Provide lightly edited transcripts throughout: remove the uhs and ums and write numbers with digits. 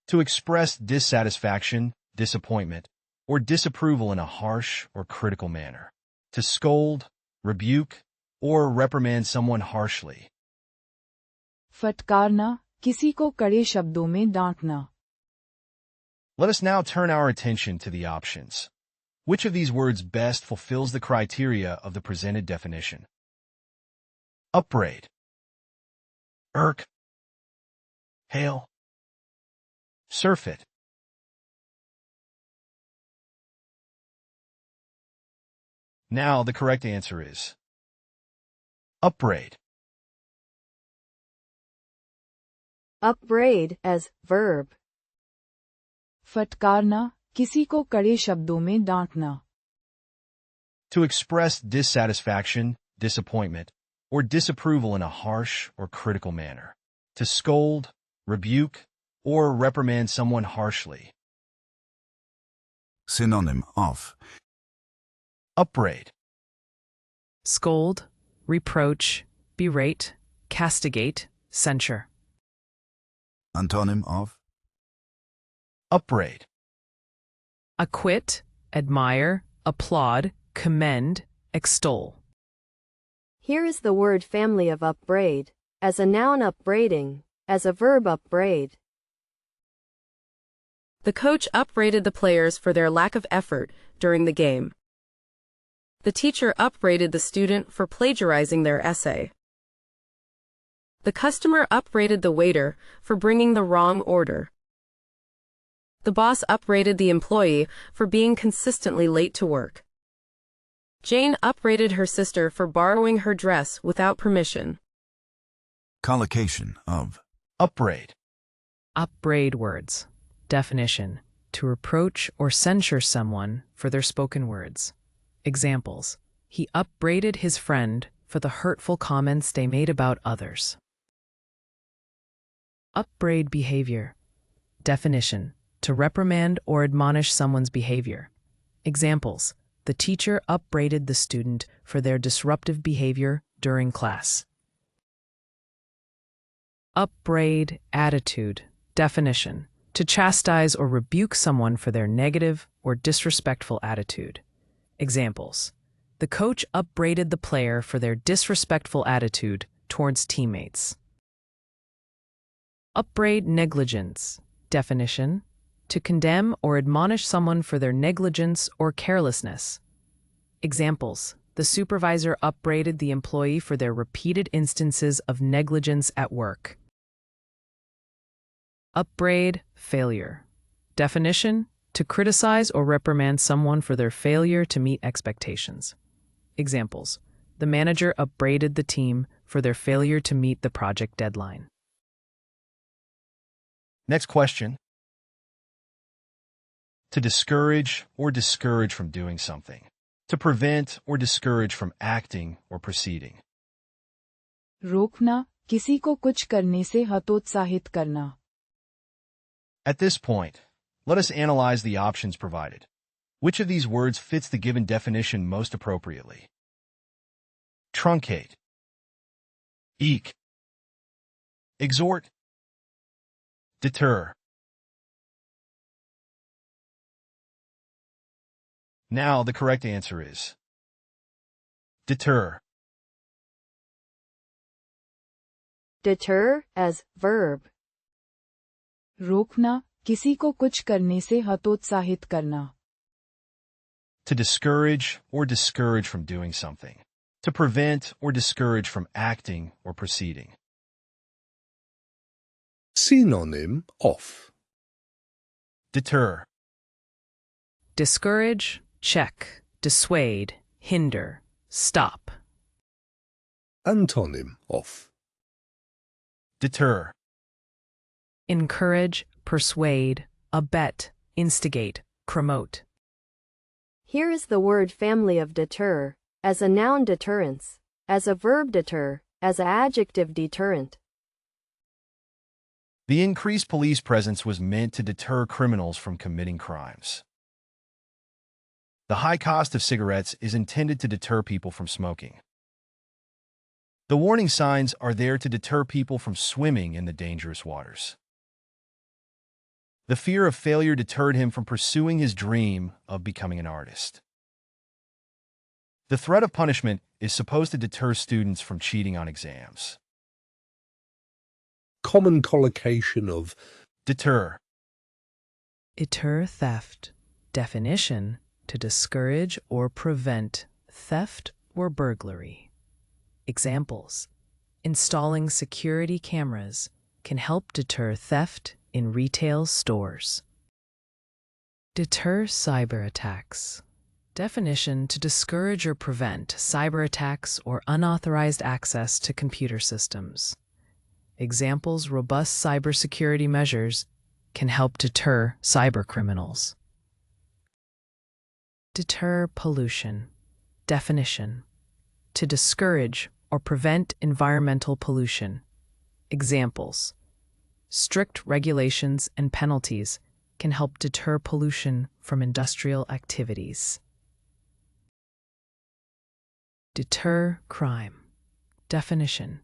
To express dissatisfaction, disappointment, or disapproval in a harsh or critical manner. To scold, rebuke, or reprimand someone harshly. फटकारना, किसी को कड़े शब्दों में डांटना. Let us now turn our attention to the options. Which of these words best fulfills the criteria of the presented definition? Upbraid, irk, hail, surfeit. Now the correct answer is upbraid. Upbraid as verb. फटकारना, किसी को कड़े शब्दों में डांटना. To express dissatisfaction, disappointment, or disapproval in a harsh or critical manner. To scold, rebuke, or reprimand someone harshly. Synonym of Upbraid, Scold, reproach, berate, castigate, censure. Antonym of upbraid, Acquit, admire, applaud, commend, extol. Here is the word family of upbraid, as a noun upbraiding, as a verb upbraid. The coach upbraided the players for their lack of effort during the game. The teacher upbraided the student for plagiarizing their essay. The customer upbraided the waiter for bringing the wrong order. The boss upbraided the employee for being consistently late to work. Jane upbraided her sister for borrowing her dress without permission. collocation of upbraid, Upbraid words. Definition: to reproach or censure someone for their spoken words. Examples: he upbraided his friend for the hurtful comments they made about others. Upbraid behavior. Definition: to reprimand or admonish someone's behavior. Examples: the teacher upbraided the student for their disruptive behavior during class. Upbraid attitude. Definition: to chastise or rebuke someone for their negative or disrespectful attitude. Examples: the coach upbraided the player for their disrespectful attitude towards teammates. Upbraid negligence. Definition: to condemn or admonish someone for their negligence or carelessness. Examples: the supervisor upbraided the employee for their repeated instances of negligence at work. Upbraid failure. Definition: to criticize or reprimand someone for their failure to meet expectations. Examples: the manager upbraided the team for their failure to meet the project deadline. Next question. To discourage or discourage from doing something. To prevent or discourage from acting or proceeding. रोकना, किसी को कुछ करने से हतोत्साहित करना. At this point, let us analyze the options provided. Which of these words fits the given definition most appropriately? Truncate, eke, exhort, deter. Now the correct answer is deter. Deter as verb. रोकना, किसी को कुछ करने से हतोत्साहित करना. To discourage or discourage from doing something. To prevent or discourage from acting or proceeding. Synonym of Deter, Discourage, check, dissuade, hinder, stop. Antonym of deter, Encourage, persuade, abet, instigate, promote. Here is the word family of deter, as a noun deterrence, as a verb deter, as an adjective deterrent. The increased police presence was meant to deter criminals from committing crimes. The high cost of cigarettes is intended to deter people from smoking. The warning signs are there to deter people from swimming in the dangerous waters. The fear of failure deterred him from pursuing his dream of becoming an artist. The threat of punishment is supposed to deter students from cheating on exams. Common collocation of Deter. Deter theft. Definition: to discourage or prevent theft or burglary. Examples: installing security cameras can help deter theft in retail stores. Deter cyber attacks. Definition: to discourage or prevent cyber attacks or unauthorized access to computer systems. Examples: robust cybersecurity measures can help deter cybercriminals. Deter pollution. Definition: to discourage or prevent environmental pollution. Examples: strict regulations and penalties can help deter pollution from industrial activities. Deter crime. Definition: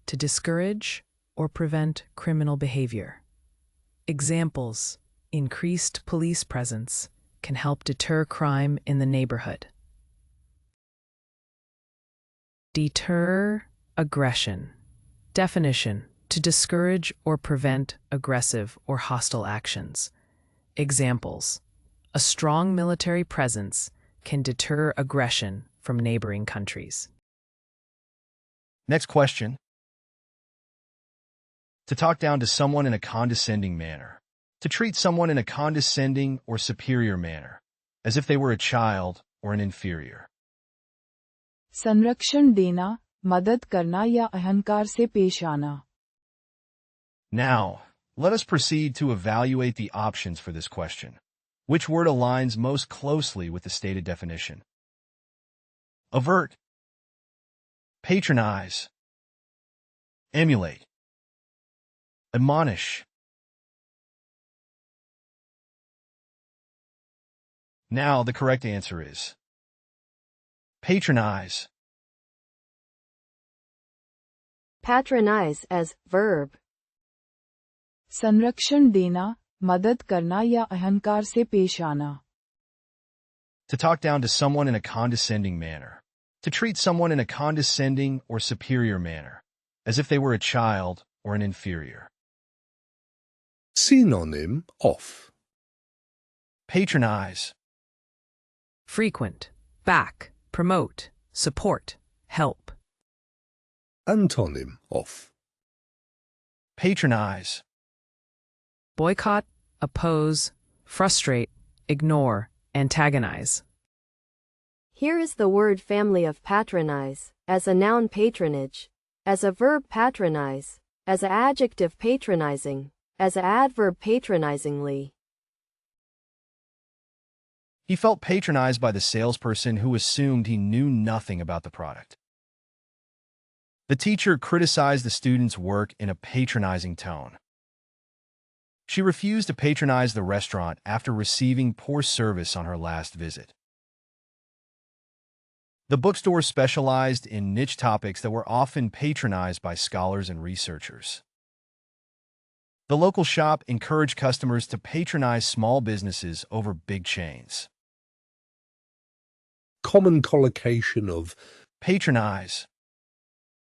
to discourage or prevent criminal behavior. Examples: increased police presence can help deter crime in the neighborhood. Deter aggression. Definition: to discourage or prevent aggressive or hostile actions. Examples: a strong military presence can deter aggression from neighboring countries. Next question. To talk down to someone in a condescending manner. To treat someone in a condescending or superior manner, as if they were a child or an inferior. संरक्षण देना, मदद करना या अहंकार से पेश आना. Now, let us proceed to evaluate the options for this question. Which word aligns most closely with the stated definition? Avert. Patronize. Emulate. Admonish. Now, the correct answer is patronize. Patronize as verb. संरक्षण देना, मदद करना या अहंकार से पेश आना. To talk down to someone in a condescending manner. To treat someone in a condescending or superior manner, as if they were a child or an inferior. synonym of Patronize. Frequent. Back. Promote. Support. Help. antonym of Patronize. Boycott. Oppose. Frustrate. Ignore. Antagonize. Here is the word family of patronize, as a noun patronage, as a verb patronize, as an adjective patronizing, as an adverb patronizingly. He felt patronized by the salesperson who assumed he knew nothing about the product. The teacher criticized the student's work in a patronizing tone. She refused to patronize the restaurant after receiving poor service on her last visit. The bookstore specialized in niche topics that were often patronized by scholars and researchers. The local shop encouraged customers to patronize small businesses over big chains. common collocation of Patronize.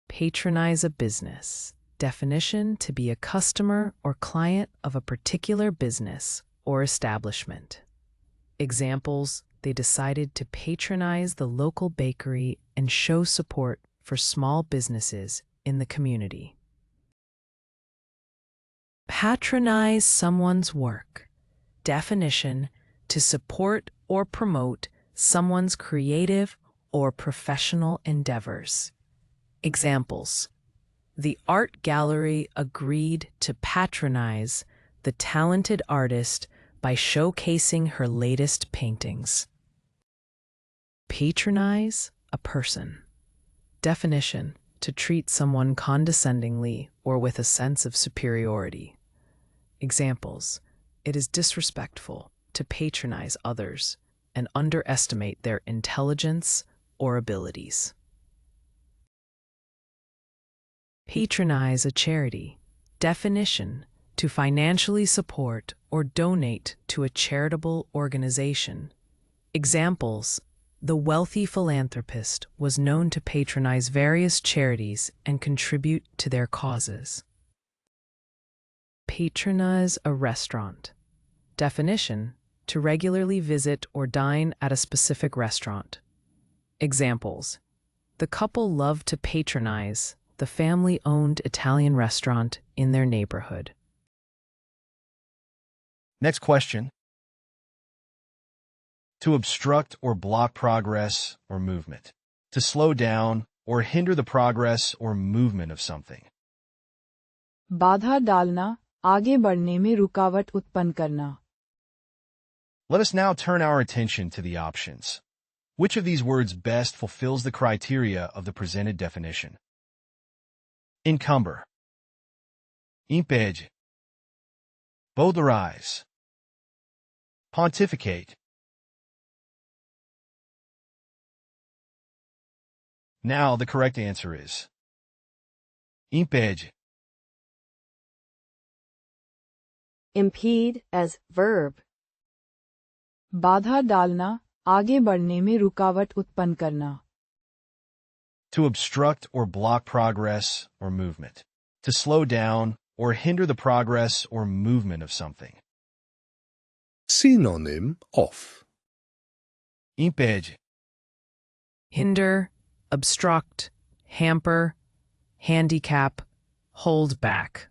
Patronize a business. Definition: to be a customer or client of a particular business or establishment. Examples: they decided to patronize the local bakery and show support for small businesses in the community. Patronize someone's work. Definition: to support or promote someone's creative or professional endeavors. Examples: the art gallery agreed to patronize the talented artist by showcasing her latest paintings. Patronize a person. Definition: to treat someone condescendingly or with a sense of superiority. Examples: it is disrespectful to patronize others and underestimate their intelligence or abilities. Patronize a charity. Definition: to financially support or donate to a charitable organization. Examples: the wealthy philanthropist was known to patronize various charities and contribute to their causes. Patronize a restaurant. Definition: to regularly visit or dine at a specific restaurant. Examples: the couple loved to patronize the family-owned Italian restaurant in their neighborhood. Next question. To obstruct or block progress or movement. To slow down or hinder the progress or movement of something. बाधा डालना, आगे बढ़ने में रुकावट उत्पन्न करना. Let us now turn our attention to the options. Which of these words best fulfills the criteria of the presented definition? Encumber, impede, bowdlerize, pontificate. Now the correct answer is impede. Impede as verb. बाधा डालना, आगे बढ़ने में रुकावट उत्पन्न करना. To obstruct or block progress or movement. To slow down or hinder the progress or movement of something. Synonym of. Impede, Hinder, obstruct, hamper, handicap, hold back.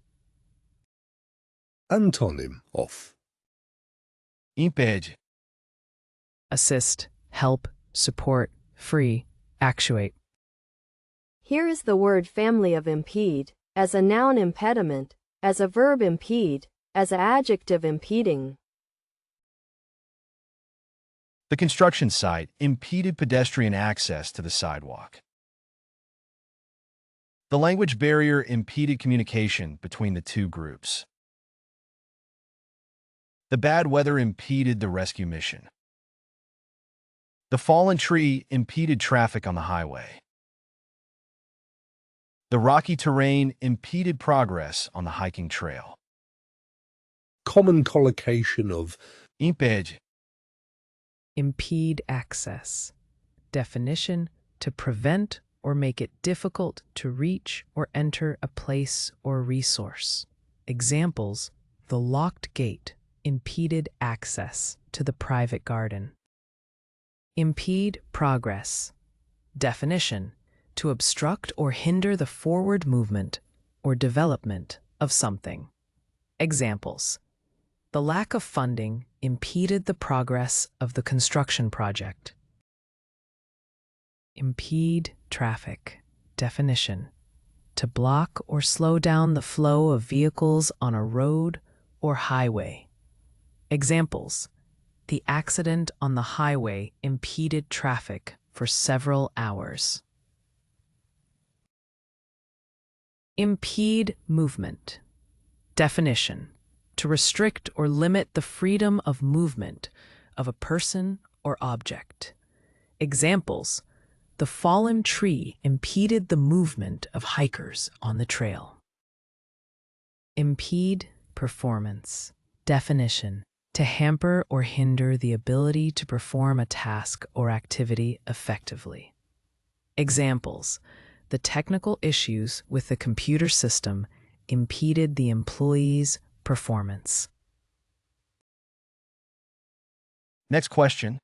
Antonym of. impede, Assist, help, support, free, actuate. Here is the word family of impede, as a noun impediment, as a verb impede, as an adjective impeding. The construction site impeded pedestrian access to the sidewalk. The language barrier impeded communication between the two groups. The bad weather impeded the rescue mission. The fallen tree impeded traffic on the highway. The rocky terrain impeded progress on the hiking trail. Common collocation of. Impede, Impede access. Definition: to prevent or make it difficult to reach or enter a place or resource. Examples: the locked gate impeded access to the private garden. Impede progress. Definition: to obstruct or hinder the forward movement or development of something. Examples: the lack of funding impeded the progress of the construction project. Impede traffic. Definition: to block or slow down the flow of vehicles on a road or highway. Examples: the accident on the highway impeded traffic for several hours. Impede movement. Definition: to restrict or limit the freedom of movement of a person or object. Examples: the fallen tree impeded the movement of hikers on the trail. Impede performance. Definition: to hamper or hinder the ability to perform a task or activity effectively. Examples: the technical issues with the computer system impeded the employee's performance. Next question.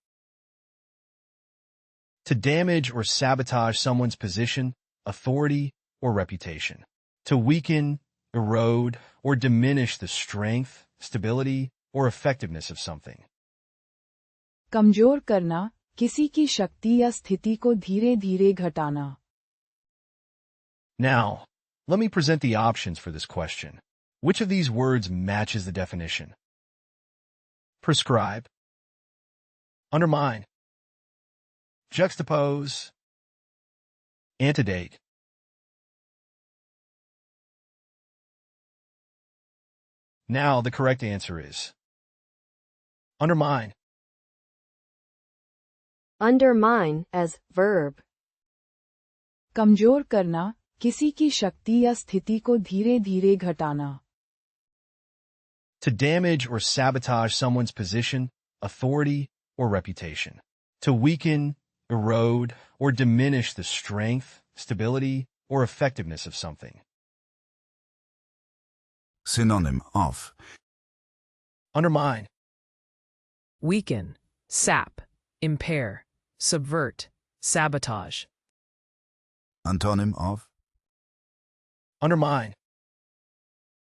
To damage or sabotage someone's position, authority, or reputation. To weaken, erode, or diminish the strength, stability, or effectiveness of something. कमजोर करना, किसी की शक्ति या स्थिति को धीरे-धीरे घटाना. Now, let me present the options for this question. Which of these words matches the definition? Prescribe, undermine, juxtapose, antedate. Now the correct answer is undermine. Undermine as verb. कमजोर करना, किसी की शक्ति या स्थिति को धीरे-धीरे घटाना. To damage or sabotage someone's position, authority, or reputation. To weaken, erode, or diminish the strength, stability, or effectiveness of something. Synonym of Undermine. Weaken, sap, impair, subvert, sabotage. Antonym of Undermine.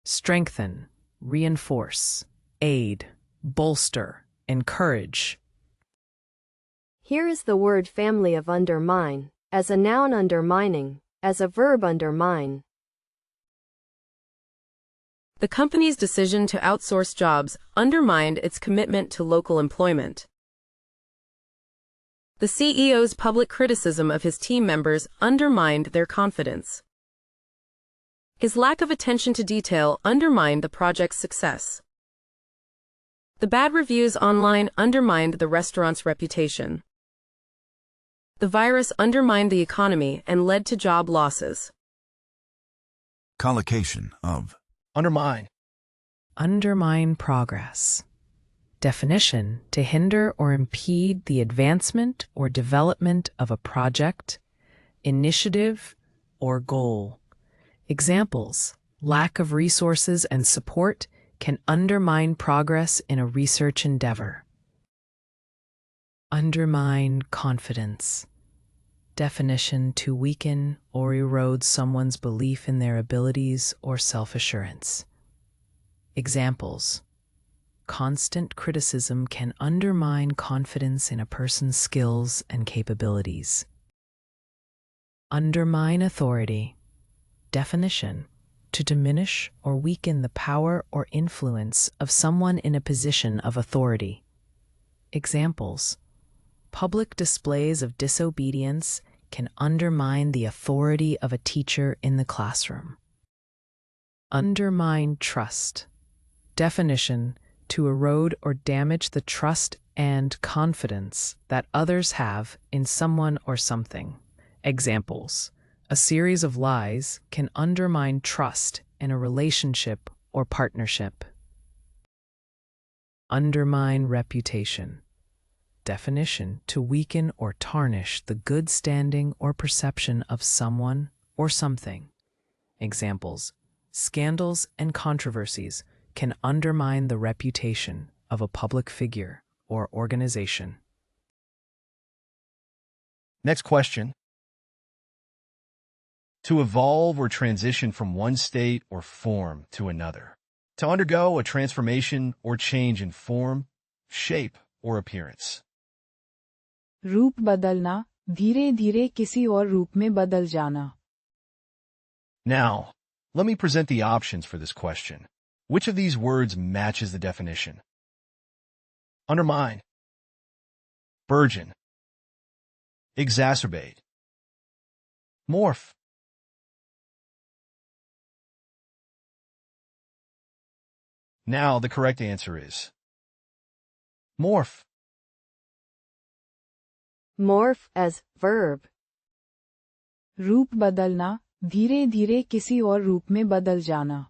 Strengthen, reinforce, aid, bolster, encourage. Here is the word family of undermine, as a noun undermining, as a verb undermine. The company's decision to outsource jobs undermined its commitment to local employment. The CEO's public criticism of his team members undermined their confidence. His lack of attention to detail undermined the project's success. The bad reviews online undermined the restaurant's reputation. The virus undermined the economy and led to job losses. collocation of Undermine. Undermine progress. Definition: to hinder or impede the advancement or development of a project, initiative, or goal. Examples: lack of resources and support can undermine progress in a research endeavor. Undermine confidence. Definition: to weaken or erode someone's belief in their abilities or self-assurance. Examples: constant criticism can undermine confidence in a person's skills and capabilities. Undermine authority. Definition: to diminish or weaken the power or influence of someone in a position of authority. Examples: public displays of disobedience can undermine the authority of a teacher in the classroom. Undermine trust. Definition: to erode or damage the trust and confidence that others have in someone or something. Examples: a series of lies can undermine trust in a relationship or partnership. Undermine reputation. Definition: to weaken or tarnish the good standing or perception of someone or something. Examples: scandals and controversies can undermine the reputation of a public figure or organization. Next question. To evolve or transition from one state or form to another. To undergo a transformation or change in form, shape, or appearance. रूप बदलना, धीरे धीरे किसी और रूप में बदल जाना. Now, let me present the options for this question. Which of these words matches the definition? Undermine. Burgeon. Exacerbate. Morph. Now the correct answer is morph. Morph as verb. रूप बदलना, धीरे धीरे किसी और रूप में बदल जाना.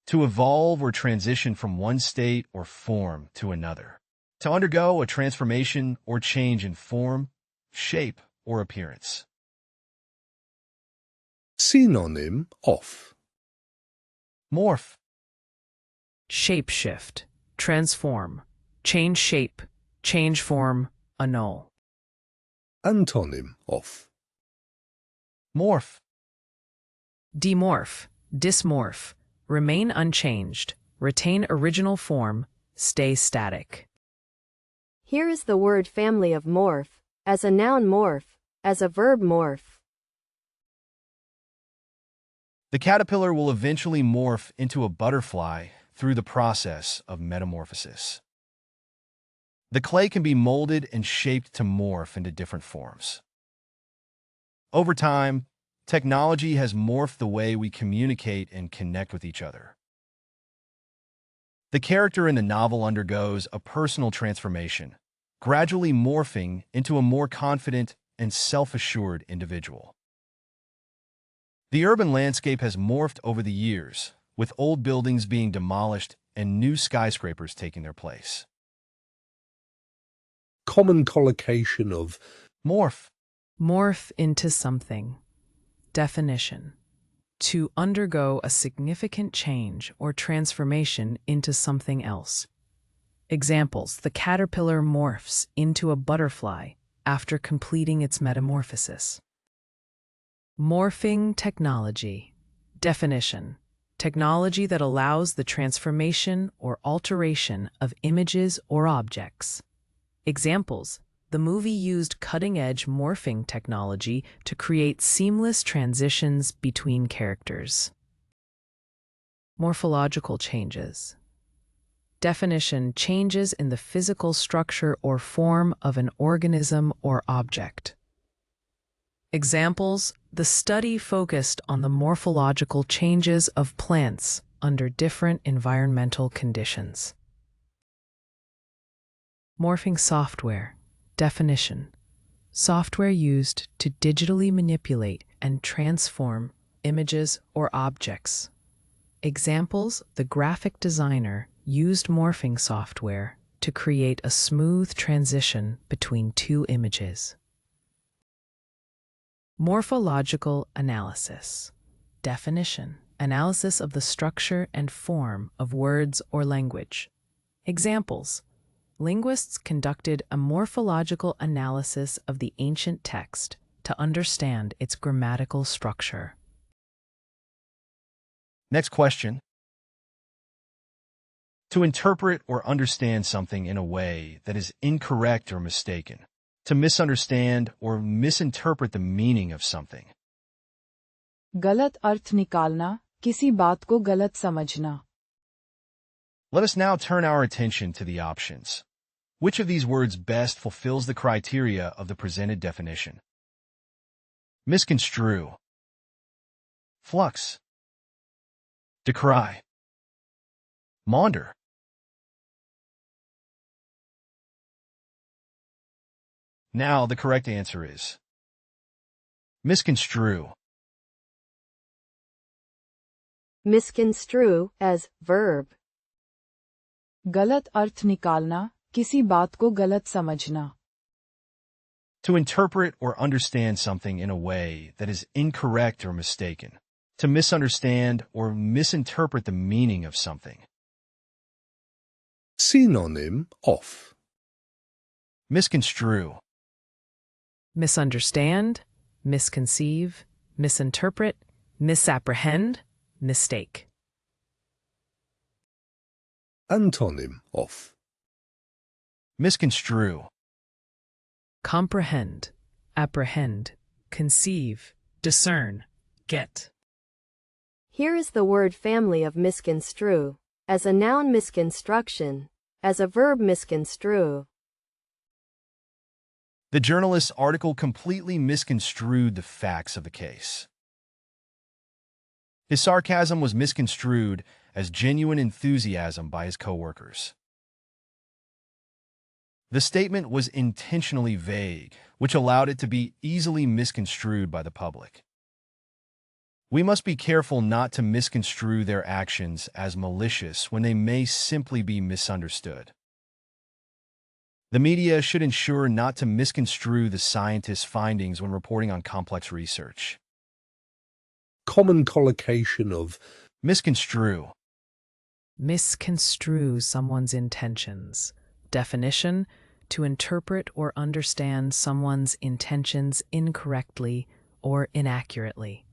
To evolve or transition from one state or form to another. To undergo a transformation or change in form, shape, or appearance. Synonym of Morph. Shapeshift, transform, change shape, change form, annul. Antonym of Morph. Demorph, dysmorph, remain unchanged, retain original form, stay static. Here is the word family of morph, as a noun morph, as a verb morph. The caterpillar will eventually morph into a butterfly through the process of metamorphosis. The clay can be molded and shaped to morph into different forms. Over time, technology has morphed the way we communicate and connect with each other. The character in the novel undergoes a personal transformation, gradually morphing into a more confident and self-assured individual. The urban landscape has morphed over the years, with old buildings being demolished and new skyscrapers taking their place. Common collocation of Morph. Morph into something. Definition: to undergo a significant change or transformation into something else. Examples: the caterpillar morphs into a butterfly after completing its metamorphosis. Morphing technology. Definition: technology that allows the transformation or alteration of images or objects. Examples: the movie used cutting-edge morphing technology to create seamless transitions between characters. Morphological changes. Definition: changes in the physical structure or form of an organism or object. Examples: the study focused on the morphological changes of plants under different environmental conditions. Morphing software. Definition: software used to digitally manipulate and transform images or objects. Examples: the graphic designer used morphing software to create a smooth transition between two images. Morphological analysis. Definition: analysis of the structure and form of words or language. Examples: linguists conducted a morphological analysis of the ancient text to understand its grammatical structure. Next question. To interpret or understand something in a way that is incorrect or mistaken. To misunderstand or misinterpret the meaning of something. गलत अर्थ निकालना, किसी बात को गलत समझना. Let us now turn our attention to the options. Which of these words best fulfills the criteria of the presented definition? Misconstrue. Flux. Decry. Maunder. Now the correct answer is misconstrue. Misconstrue as verb. गलत अर्थ निकालना, किसी बात को गलत समझना. To interpret or understand something in a way that is incorrect or mistaken. To misunderstand or misinterpret the meaning of something. synonym of Misconstrue. Misunderstand, misconceive, misinterpret, misapprehend, mistake. antonym of Misconstrue. Comprehend, apprehend, conceive, discern, get. Here is the word family of misconstrue. As a noun, misconstruction. As a verb, misconstrue. The journalist's article completely misconstrued the facts of the case. His sarcasm was misconstrued as genuine enthusiasm by his coworkers. The statement was intentionally vague, which allowed it to be easily misconstrued by the public. We must be careful not to misconstrue their actions as malicious when they may simply be misunderstood. The media should ensure not to misconstrue the scientists' findings when reporting on complex research. common collocation of Misconstrue. Misconstrue someone's intentions. Definition: to interpret or understand someone's intentions incorrectly or inaccurately.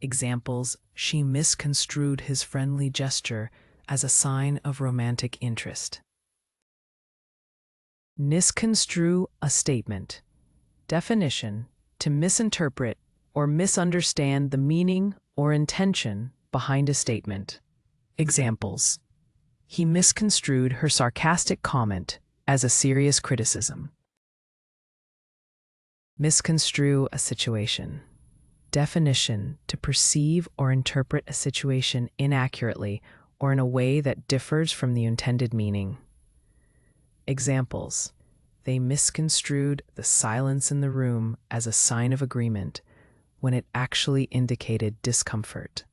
Examples: she misconstrued his friendly gesture as a sign of romantic interest. Misconstrue a statement. Definition: to misinterpret or misunderstand the meaning or intention behind a statement. Examples: he misconstrued her sarcastic comment as a serious criticism. Misconstrue a situation. Definition: to perceive or interpret a situation inaccurately or in a way that differs from the intended meaning. Examples: they misconstrued the silence in the room as a sign of agreement when it actually indicated discomfort.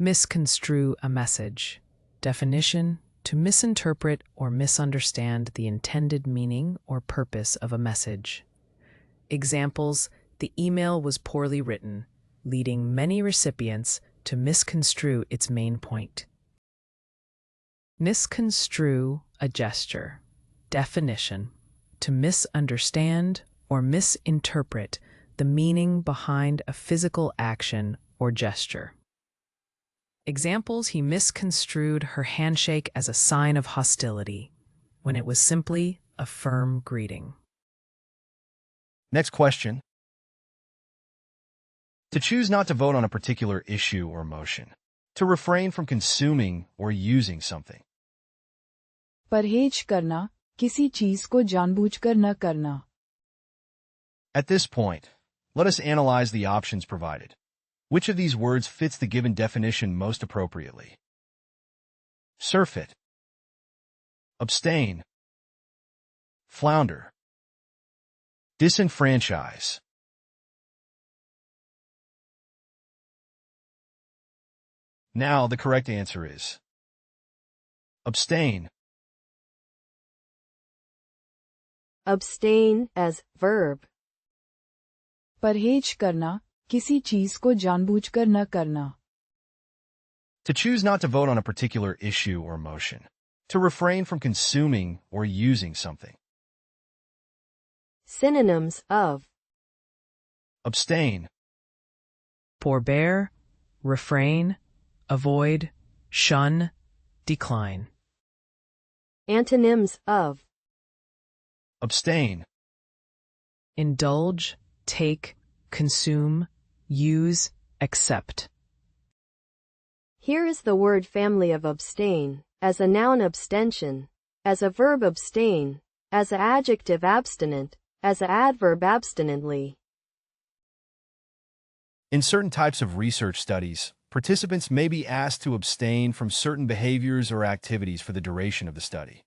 Misconstrue a message. Definition: to misinterpret or misunderstand the intended meaning or purpose of a message. Examples: the email was poorly written, leading many recipients to misconstrue its main point. Misconstrue a gesture. Definition: to misunderstand or misinterpret the meaning behind a physical action or gesture. Examples: he misconstrued her handshake as a sign of hostility, when it was simply a firm greeting. Next question. To choose not to vote on a particular issue or motion. To refrain from consuming or using something. परहेज करना, किसी चीज को जानबूझकर न करना. At this point, let us analyze the options provided. Which of these words fits the given definition most appropriately? Surfeit, abstain, flounder, disenfranchise. Now the correct answer is abstain. Abstain as verb. परहेज करना, किसी चीज को जानबूझकर न करना. To choose not to vote on a particular issue or motion. To refrain from consuming or using something. Synonyms of Abstain, Forbear, refrain, avoid, shun, decline. antonyms of abstain, Indulge, take, consume, use, accept. Here is the word family of abstain, as a noun abstention, as a verb abstain, as a adjective abstinent, as a adverb abstinently. In certain types of research studies, participants may be asked to abstain from certain behaviors or activities for the duration of the study.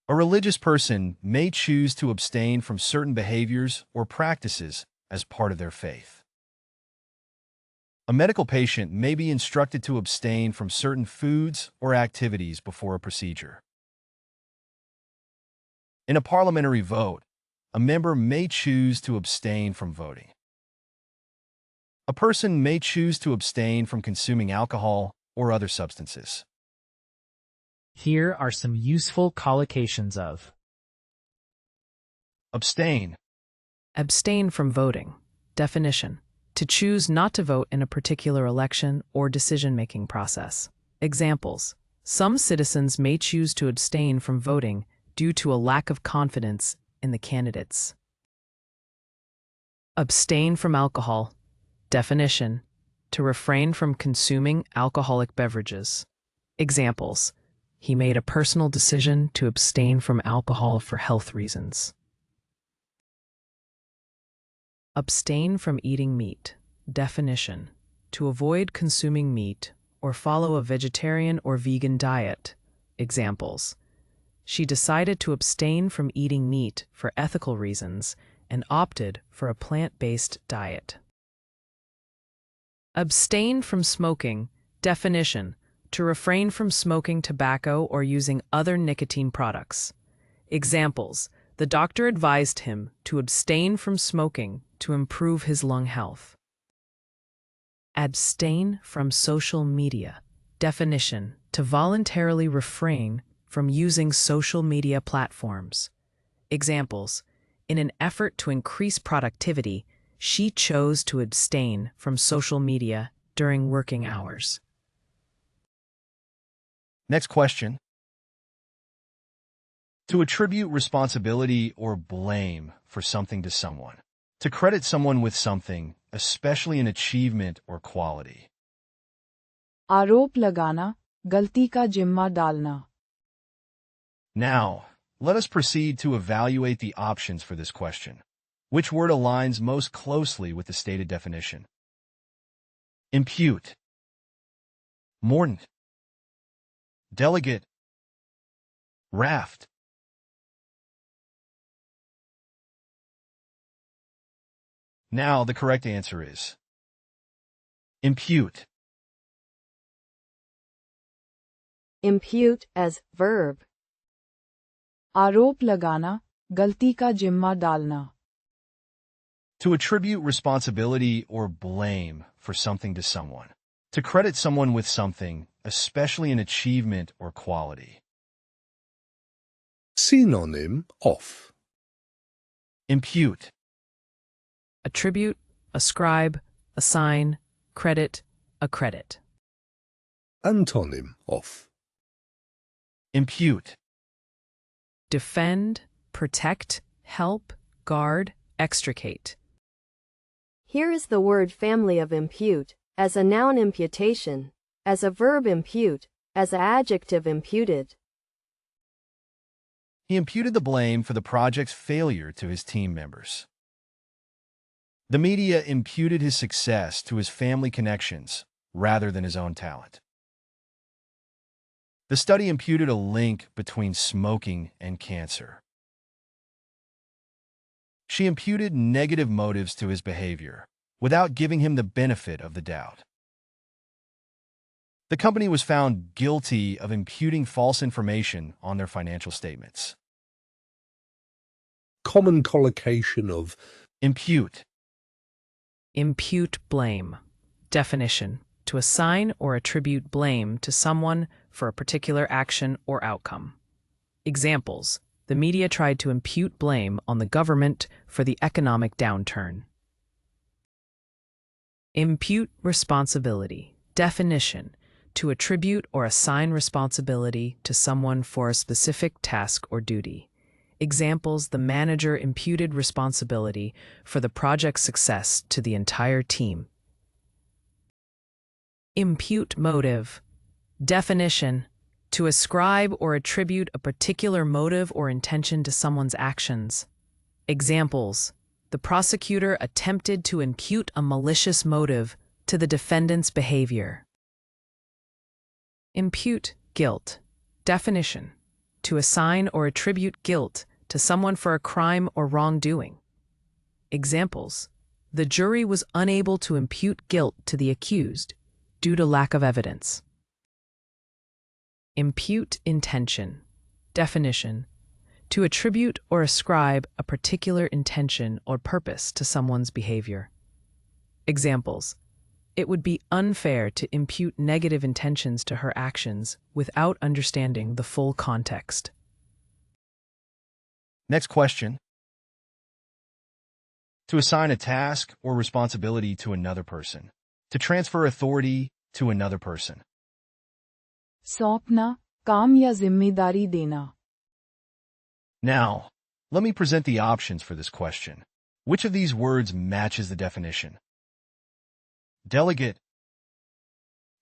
A religious person may choose to abstain from certain behaviors or practices as part of their faith. A medical patient may be instructed to abstain from certain foods or activities before a procedure. In a parliamentary vote, a member may choose to abstain from voting. A person may choose to abstain from consuming alcohol or other substances. Here are some useful collocations of Abstain, Abstain from voting. Definition: to choose not to vote in a particular election or decision-making process. Examples: some citizens may choose to abstain from voting due to a lack of confidence in the candidates. Abstain from alcohol. Definition: to refrain from consuming alcoholic beverages. Examples: he made a personal decision to abstain from alcohol for health reasons. Abstain from eating meat. Definition: to avoid consuming meat or follow a vegetarian or vegan diet. Examples: she decided to abstain from eating meat for ethical reasons and opted for a plant-based diet. Abstain from smoking. Definition: to refrain from smoking tobacco or using other nicotine products. Examples: the doctor advised him to abstain from smoking to improve his lung health. Abstain from social media. Definition: to voluntarily refrain from using social media platforms. Examples: in an effort to increase productivity, she chose to abstain from social media during working hours. Next question. To attribute responsibility or blame for something to someone. To credit someone with something, especially an achievement or quality. आरोप लगाना, गलती का जिम्मा डालना. Now, let us proceed to evaluate the options for this question. Which word aligns most closely with the stated definition? Impute, mordant, delegate, raft. Now the correct answer is impute. Impute as verb. आरोप लगाना, गलती का जिम्मा डालना. To attribute responsibility or blame for something to someone. To credit someone with something, especially an achievement or quality. Synonym of. Impute. Attribute, ascribe, assign, credit, accredit. Antonym of. Impute. Defend, protect, help, guard, extricate. Here is the word family of impute, as a noun imputation, as a verb impute, as an adjective imputed. He imputed the blame for the project's failure to his team members. The media imputed his success to his family connections rather than his own talent. The study imputed a link between smoking and cancer. She imputed negative motives to his behavior without giving him the benefit of the doubt. The company was found guilty of imputing false information on their financial statements. Common collocation of. Impute. Impute blame. Definition: to assign or attribute blame to someone for a particular action or outcome. Examples: the media tried to impute blame on the government for the economic downturn. Impute responsibility. Definition: to attribute or assign responsibility to someone for a specific task or duty. Examples: the manager imputed responsibility for the project's success to the entire team. Impute motive. Definition: to ascribe or attribute a particular motive or intention to someone's actions. Examples: the prosecutor attempted to impute a malicious motive to the defendant's behavior. Impute guilt. Definition: to assign or attribute guilt to someone for a crime or wrongdoing. Examples: the jury was unable to impute guilt to the accused due to lack of evidence. Impute intention. Definition: to attribute or ascribe a particular intention or purpose to someone's behavior. Examples: it would be unfair to impute negative intentions to her actions without understanding the full context. Next question. To assign a task or responsibility to another person. To transfer authority to another person. सौंपना, काम या जिम्मेदारी देना. Now, let me present the options for this question. Which of these words matches the definition? Delegate,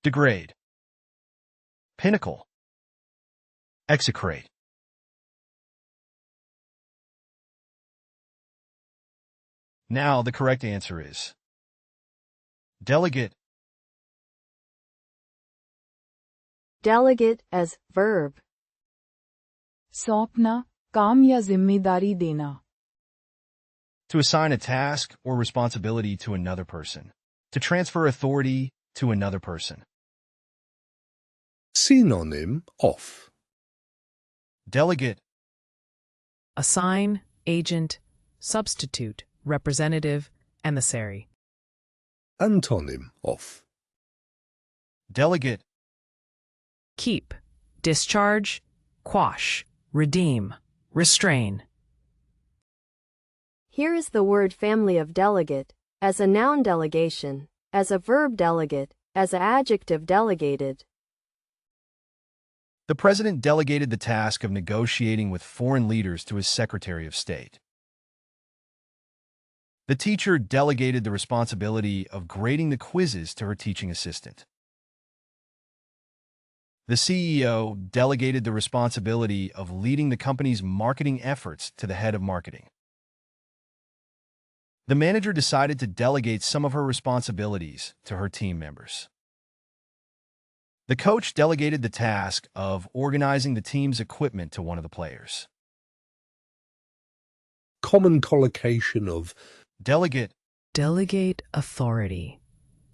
degrade, pinnacle, execrate. Now the correct answer is delegate. Delegate as verb. सौंपना, काम या जिम्मेदारी देना. To assign a task or responsibility to another person. To transfer authority to another person. Synonym of. Delegate, Assign, agent, substitute, representative, emissary. Antonym of. delegate, Keep, discharge, quash, redeem, restrain. Here is the word family of delegate, as a noun delegation, as a verb delegate, as an adjective delegated. The President delegated the task of negotiating with foreign leaders to his Secretary of State. The teacher delegated the responsibility of grading the quizzes to her teaching assistant. The CEO delegated the responsibility of leading the company's marketing efforts to the head of marketing. The manager decided to delegate some of her responsibilities to her team members. The coach delegated the task of organizing the team's equipment to one of the players. Common collocation of. Delegate, Delegate authority.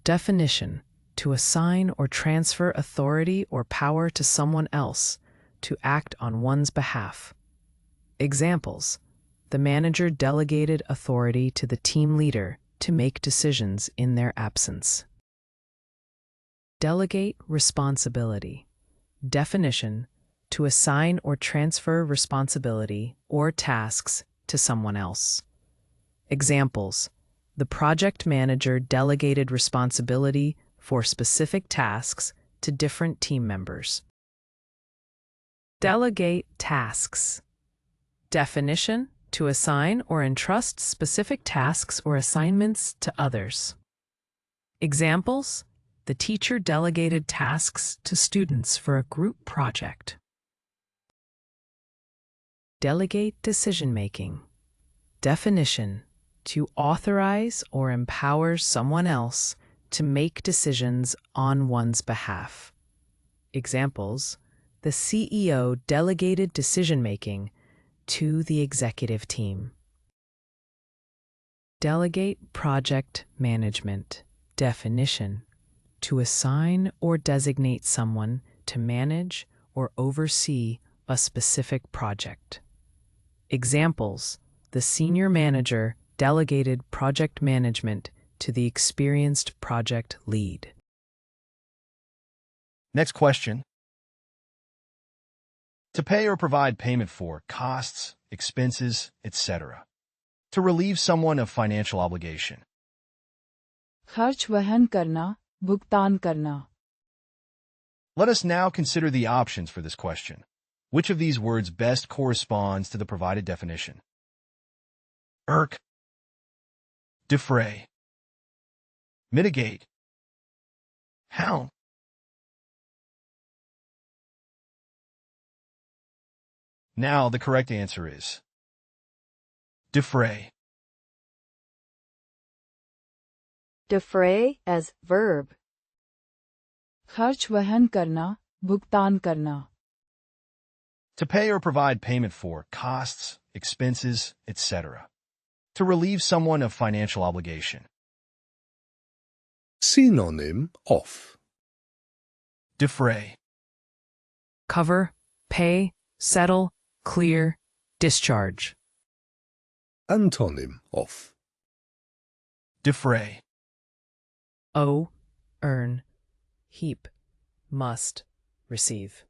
Definition: to assign or transfer authority or power to someone else to act on one's behalf. Examples: the manager delegated authority to the team leader to make decisions in their absence. Delegate responsibility. Definition: to assign or transfer responsibility or tasks to someone else. Examples: the project manager delegated responsibility for specific tasks to different team members. Delegate tasks. Definition: to assign or entrust specific tasks or assignments to others. Examples: the teacher delegated tasks to students for a group project. Delegate decision-making. Definition: to authorize or empower someone else to make decisions on one's behalf. Examples: the CEO delegated decision-making to the executive team. Delegate project management. Definition: to assign or designate someone to manage or oversee a specific project. Examples: the senior manager delegated project management to the experienced project lead. Next question. To pay or provide payment for costs, expenses, etc. To relieve someone of financial obligation. खर्च वहन करना, भुगतान करना. Let us now consider the options for this question. Which of these words best corresponds to the provided definition? Irk, defray, mitigate, hound. Now the correct answer is defray. Defray as verb. खर्च वहन करना, भुगतान करना. To pay or provide payment for costs, expenses, etc. To relieve someone of financial obligation. Synonym of. Defray, Cover, pay, settle, clear, discharge. Antonym of. defray, Owe, earn, heap, must, receive.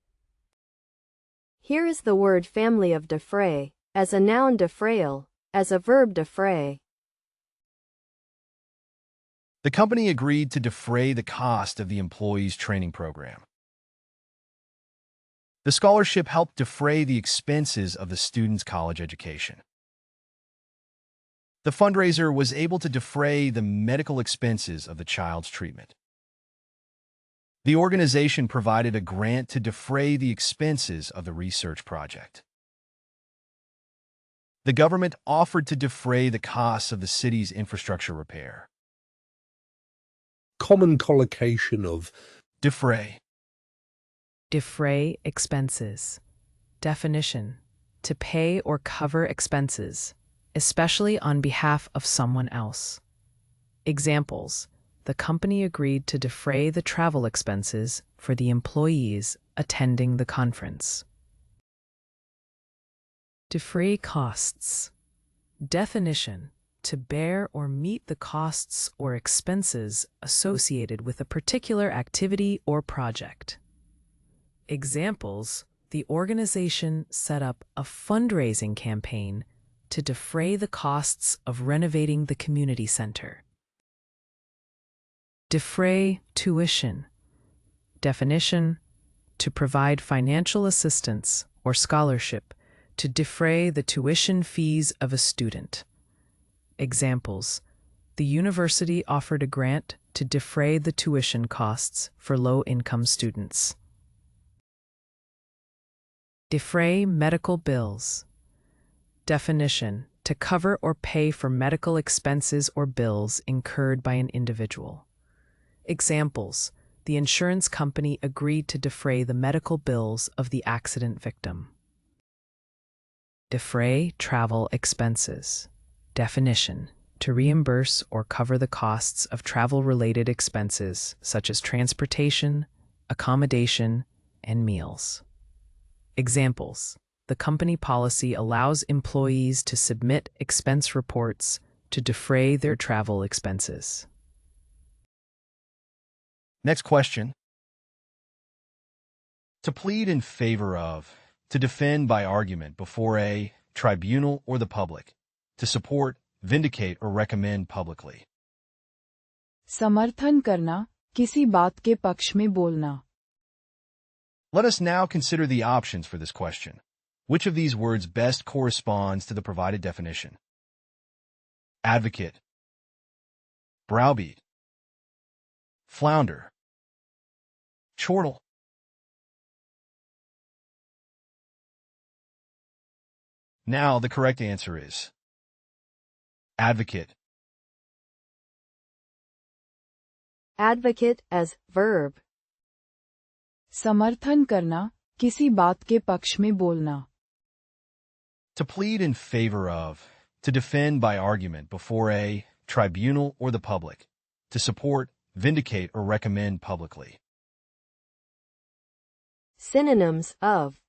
Here is the word family of defray, as a noun defrayal, as a verb defray. The company agreed to defray the cost of the employee's training program. The scholarship helped defray the expenses of the student's college education. The fundraiser was able to defray the medical expenses of the child's treatment. The organization provided a grant to defray the expenses of the research project. The government offered to defray the costs of the city's infrastructure repair. Common collocation of. Defray, Defray expenses. Definition: to pay or cover expenses, especially on behalf of someone else. Examples: the company agreed to defray the travel expenses for the employees attending the conference. Defray costs. Definition: to bear or meet the costs or expenses associated with a particular activity or project. Examples: the organization set up a fundraising campaign to defray the costs of renovating the community center. Defray tuition. Definition: to provide financial assistance or scholarship to defray the tuition fees of a student. Examples: the university offered a grant to defray the tuition costs for low-income students. Defray medical bills. Definition: to cover or pay for medical expenses or bills incurred by an individual. Examples: the insurance company agreed to defray the medical bills of the accident victim. Defray travel expenses. Definition: to reimburse or cover the costs of travel-related expenses such as transportation, accommodation, and meals. Examples: the company policy allows employees to submit expense reports to defray their travel expenses. Next question. To plead in favor of, to defend by argument before a tribunal or the public, to support, vindicate, or recommend publicly. समर्थन करना, किसी बात के पक्ष में बोलना. Let us now consider the options for this question. Which of these words best corresponds to the provided definition? Advocate, browbeat, flounder, chortle. Now the correct answer is advocate. Advocate as verb. समर्थन करना, किसी बात के पक्ष में बोलना. To plead in favor of, to defend by argument before a tribunal or the public, to support, vindicate, or recommend publicly. Synonyms of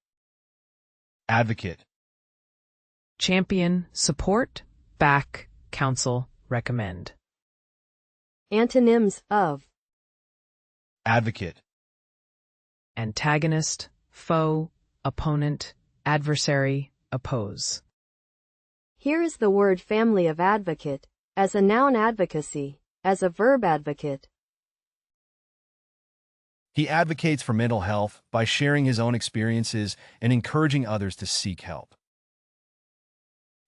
Advocate, Champion, support, back, counsel, recommend. antonyms of advocate, Antagonist, foe, opponent, adversary, oppose. Here is the word family of advocate, as a noun advocacy, as a verb advocate. He advocates for mental health by sharing his own experiences and encouraging others to seek help.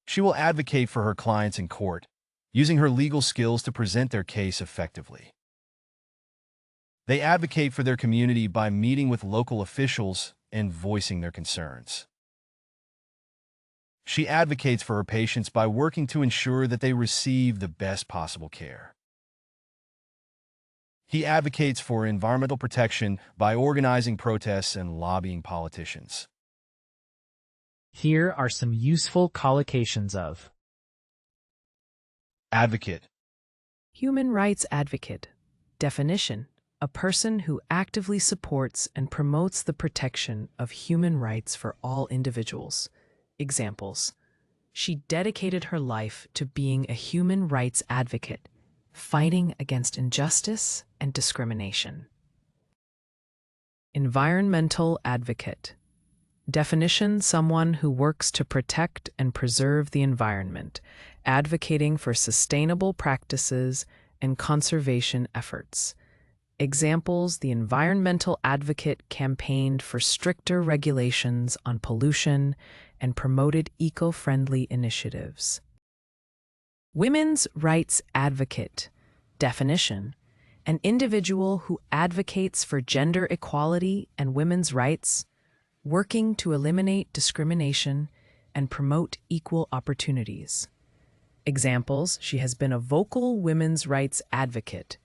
She will advocate for her clients in court, using her legal skills to present their case effectively. They advocate for their community by meeting with local officials and voicing their concerns. She advocates for her patients by working to ensure that they receive the best possible care. He advocates for environmental protection by organizing protests and lobbying politicians. Here are some useful collocations of Advocate, Human rights advocate. Definition: a person who actively supports and promotes the protection of human rights for all individuals. Examples: she dedicated her life to being a human rights advocate, fighting against injustice and discrimination. Environmental advocate. Definition: someone who works to protect and preserve the environment, advocating for sustainable practices and conservation efforts. Examples: the environmental advocate campaigned for stricter regulations on pollution and promoted eco-friendly initiatives. Women's rights advocate. Definition: an individual who advocates for gender equality and women's rights, working to eliminate discrimination and promote equal opportunities. Examples: she has been a vocal women's rights advocate,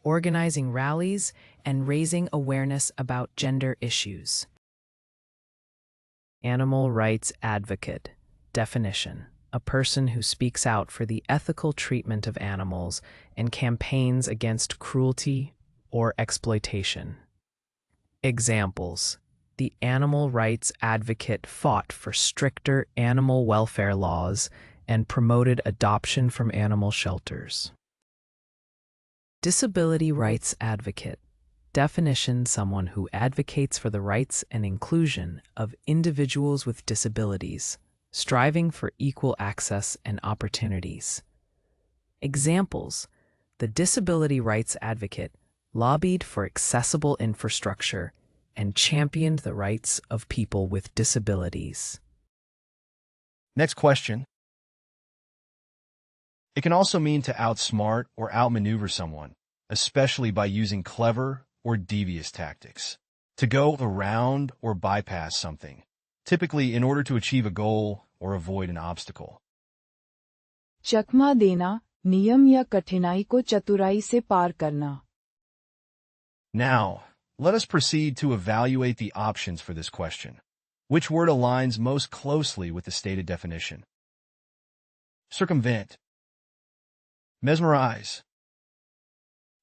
organizing rallies and raising awareness about gender issues. Animal rights advocate. Definition: a person who speaks out for the ethical treatment of animals and campaigns against cruelty or exploitation. Examples: the animal rights advocate fought for stricter animal welfare laws and promoted adoption from animal shelters. Disability rights advocate. Definition: someone who advocates for the rights and inclusion of individuals with disabilities, striving for equal access and opportunities. Examples: the disability rights advocate lobbied for accessible infrastructure and championed the rights of people with disabilities. Next question. It can also mean to outsmart or outmaneuver someone, especially by using clever or devious tactics. To go around or bypass something, typically in order to achieve a goal or avoid an obstacle. चकमा देना, नियम या कठिनाई को चतुराई से पार करना. Now, let us proceed to evaluate the options for this question. Which word aligns most closely with the stated definition? Circumvent, mesmerize,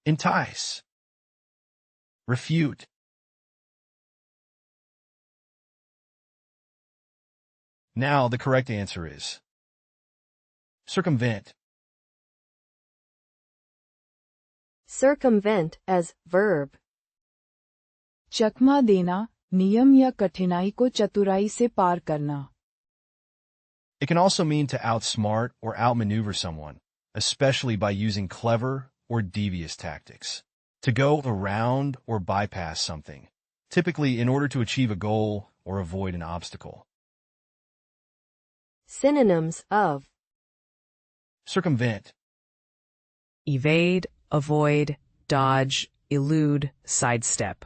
entice, refute. Now the correct answer is circumvent. Circumvent as verb. चकमा देना, नियम या कठिनाई को चतुराई से पार करना. It can also mean to outsmart or outmaneuver someone, especially by using clever or devious tactics. To go around or bypass something, typically in order to achieve a goal or avoid an obstacle. Synonyms of Circumvent, Evade, avoid, dodge, elude, sidestep.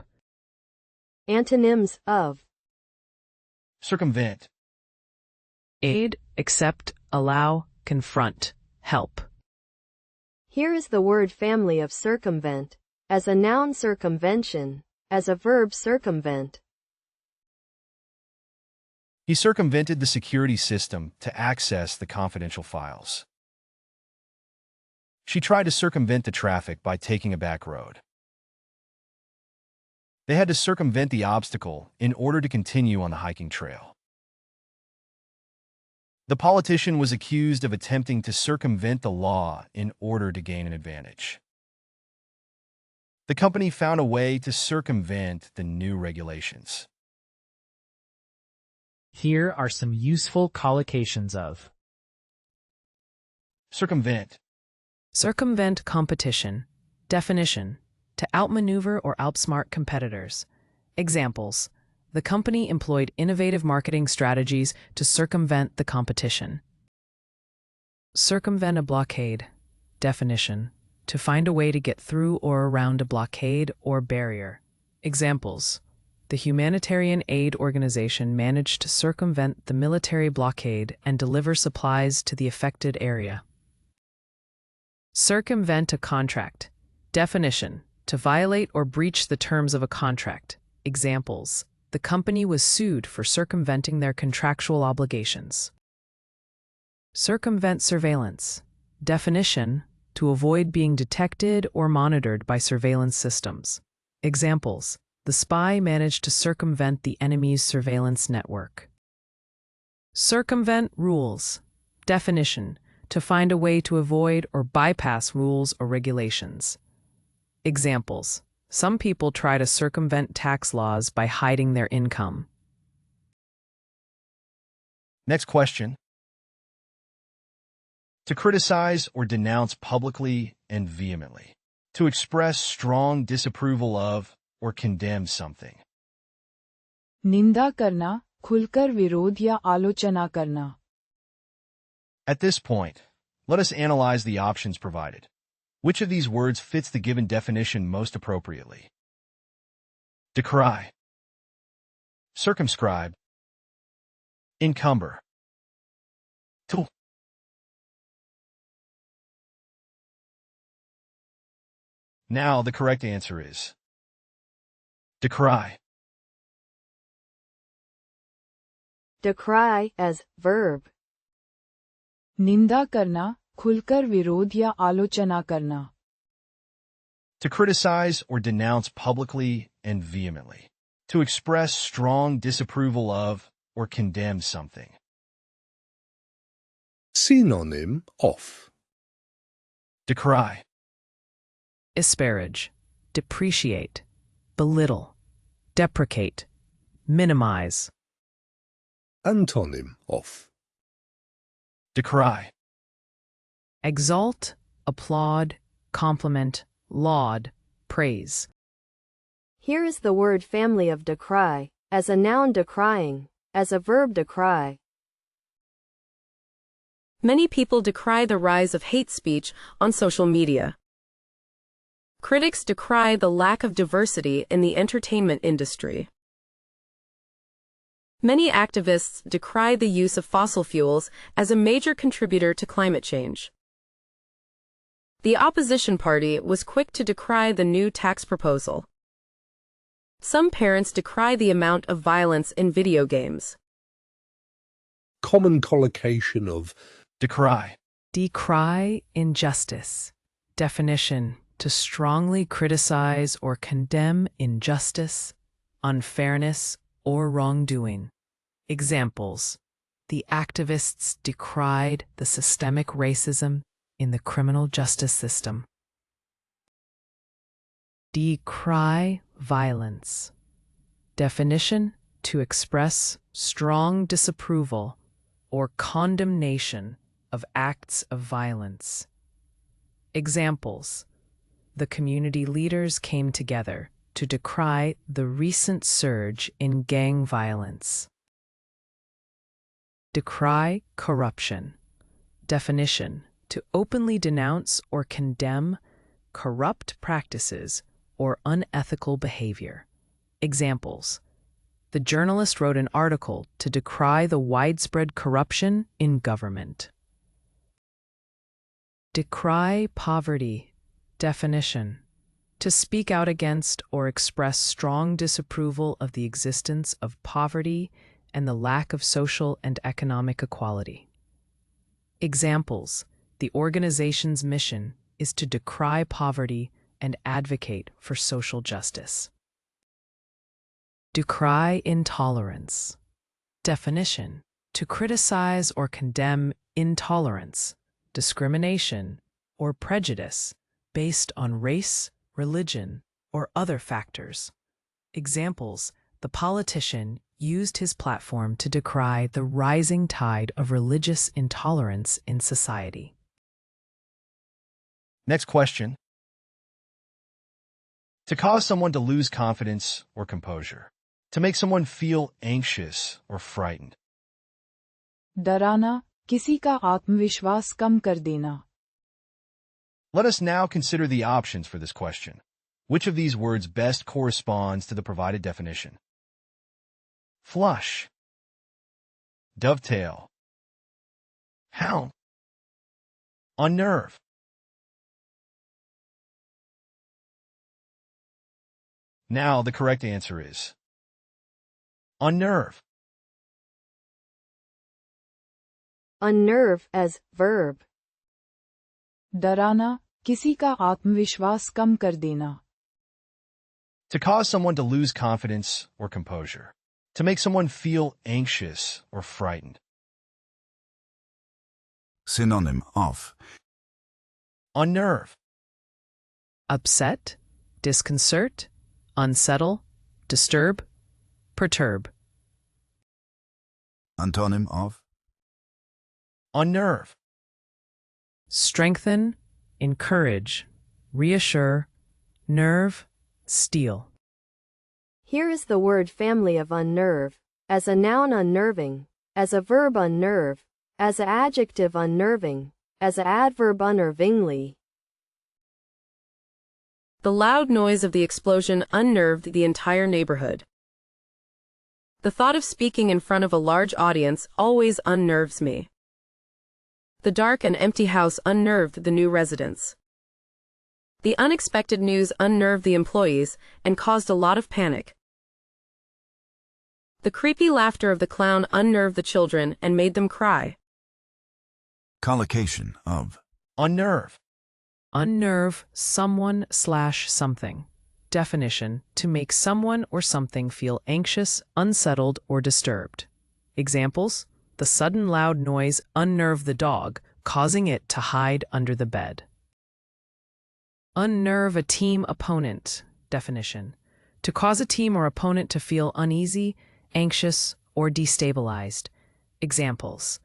Antonyms of circumvent, Aid, accept, allow, confront, help. Here is the word family of circumvent. As a noun, circumvention. As a verb, circumvent. He circumvented the security system to access the confidential files. She tried to circumvent the traffic by taking a back road. They had to circumvent the obstacle in order to continue on the hiking trail. The politician was accused of attempting to circumvent the law in order to gain an advantage. The company found a way to circumvent the new regulations. Here are some useful collocations of Circumvent, Circumvent competition. Definition: to outmaneuver or outsmart competitors. Examples: the company employed innovative marketing strategies to circumvent the competition. Circumvent a blockade. Definition: to find a way to get through or around a blockade or barrier. Examples: the humanitarian aid organization managed to circumvent the military blockade and deliver supplies to the affected area. Circumvent a contract. Definition: to violate or breach the terms of a contract. Examples: the company was sued for circumventing their contractual obligations. Circumvent surveillance. Definition: to avoid being detected or monitored by surveillance systems. Examples: the spy managed to circumvent the enemy's surveillance network. Circumvent rules. Definition: to find a way to avoid or bypass rules or regulations. Examples: some people try to circumvent tax laws by hiding their income. Next question. To criticize or denounce publicly and vehemently. To express strong disapproval of or condemn something. निंदा करना, खुलकर विरोध या आलोचना करना. At this point, let us analyze the options provided. Which of these words fits the given definition most appropriately? Decry, circumscribe, encumber, tool. Now the correct answer is decry. Decry as verb. निंदा करना, खुलकर विरोध या आलोचना करना. To criticize or denounce publicly and vehemently. To express strong disapproval of or condemn something. Synonym of Decry, Disparage, depreciate, belittle, deprecate, minimize. Antonym of decry, Exalt, applaud, compliment, laud, praise. Here is the word family of decry. As a noun, decrying. As a verb, decry. Many people decry the rise of hate speech on social media. Critics decry the lack of diversity in the entertainment industry. Many activists decry the use of fossil fuels as a major contributor to climate change. The opposition party was quick to decry the new tax proposal. Some parents decry the amount of violence in video games. common collocation of decry, Decry injustice. Definition: to strongly criticize or condemn injustice, unfairness, or wrongdoing. Examples: the activists decried the systemic racism in the criminal justice system. Decry violence. Definition: to express strong disapproval or condemnation of acts of violence. Examples: the community leaders came together to decry the recent surge in gang violence. Decry corruption. Definition: to openly denounce or condemn corrupt practices or unethical behavior. Examples: the journalist wrote an article to decry the widespread corruption in government. Decry poverty. Definition: to speak out against or express strong disapproval of the existence of poverty and the lack of social and economic equality. Examples: the organization's mission is to decry poverty and advocate for social justice. Decry intolerance. Definition: to criticize or condemn intolerance, discrimination, or prejudice based on race, religion, or other factors. Examples: the politician used his platform to decry the rising tide of religious intolerance in society. Next question. To cause someone to lose confidence or composure. To make someone feel anxious or frightened. डराना, किसी का आत्मविश्वास कम कर देना. Let us now consider the options for this question. Which of these words best corresponds to the provided definition? Flush, dovetail, hound, unnerve. Now the correct answer is unnerve. Unnerve as verb. डराना, किसी का आत्मविश्वास कम कर देना. To cause someone to lose confidence or composure. To make someone feel anxious or frightened. Synonym of Unnerve. Upset, disconcert, unsettle, disturb, perturb. Antonym of Unnerve. Strengthen, encourage, reassure, nerve, steel. Here is the word family of unnerve. As a noun unnerving, as a verb unnerve, as an adjective unnerving, as an adverb unnervingly. The loud noise of the explosion unnerved the entire neighborhood. The thought of speaking in front of a large audience always unnerves me. The dark and empty house unnerved the new residents. The unexpected news unnerved the employees and caused a lot of panic. The creepy laughter of the clown unnerved the children and made them cry. collocation of Unnerve. Unnerve someone/something. Definition: to make someone or something feel anxious, unsettled, or disturbed. Examples: the sudden loud noise unnerved the dog, causing it to hide under the bed. Unnerve a team opponent. Definition: to cause a team or opponent to feel uneasy, anxious, or destabilized. Examples: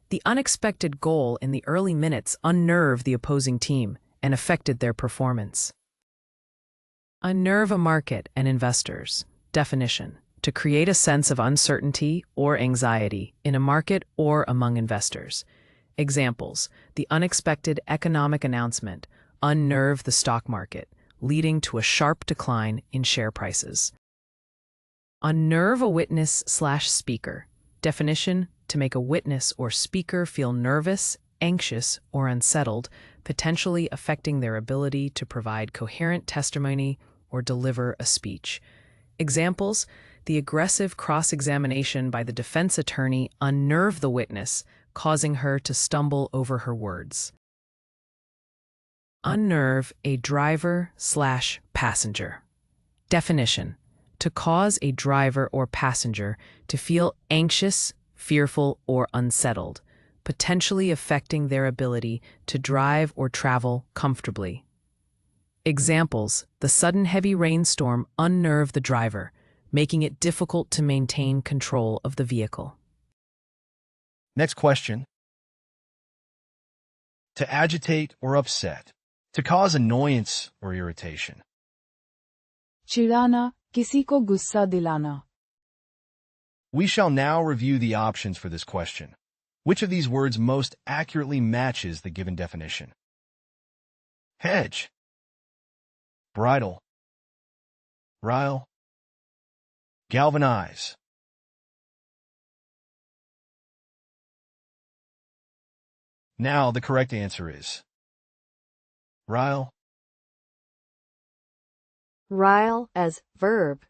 the unexpected goal in the early minutes unnerved the opposing team and affected their performance. Unnerve a market and investors. Definition: to create a sense of uncertainty or anxiety in a market or among investors. Examples: the unexpected economic announcement unnerved the stock market, leading to a sharp decline in share prices. Unnerve a witness/speaker. Definition: to make a witness or speaker feel nervous, anxious, or unsettled, potentially affecting their ability to provide coherent testimony or deliver a speech. Examples: the aggressive cross-examination by the defense attorney unnerved the witness, causing her to stumble over her words. Unnerve a driver/passenger. Definition: to cause a driver or passenger to feel anxious, fearful, or unsettled, potentially affecting their ability to drive or travel comfortably. Examples: the sudden heavy rainstorm unnerved the driver, making it difficult to maintain control of the vehicle. Next question. To agitate or upset. To cause annoyance or irritation. चिढ़ाना, किसी को गुस्सा दिलाना. We shall now review the options for this question. Which of these words most accurately matches the given definition? Hedge, bridle, rile, galvanize. Now the correct answer is rile. Rile as verb.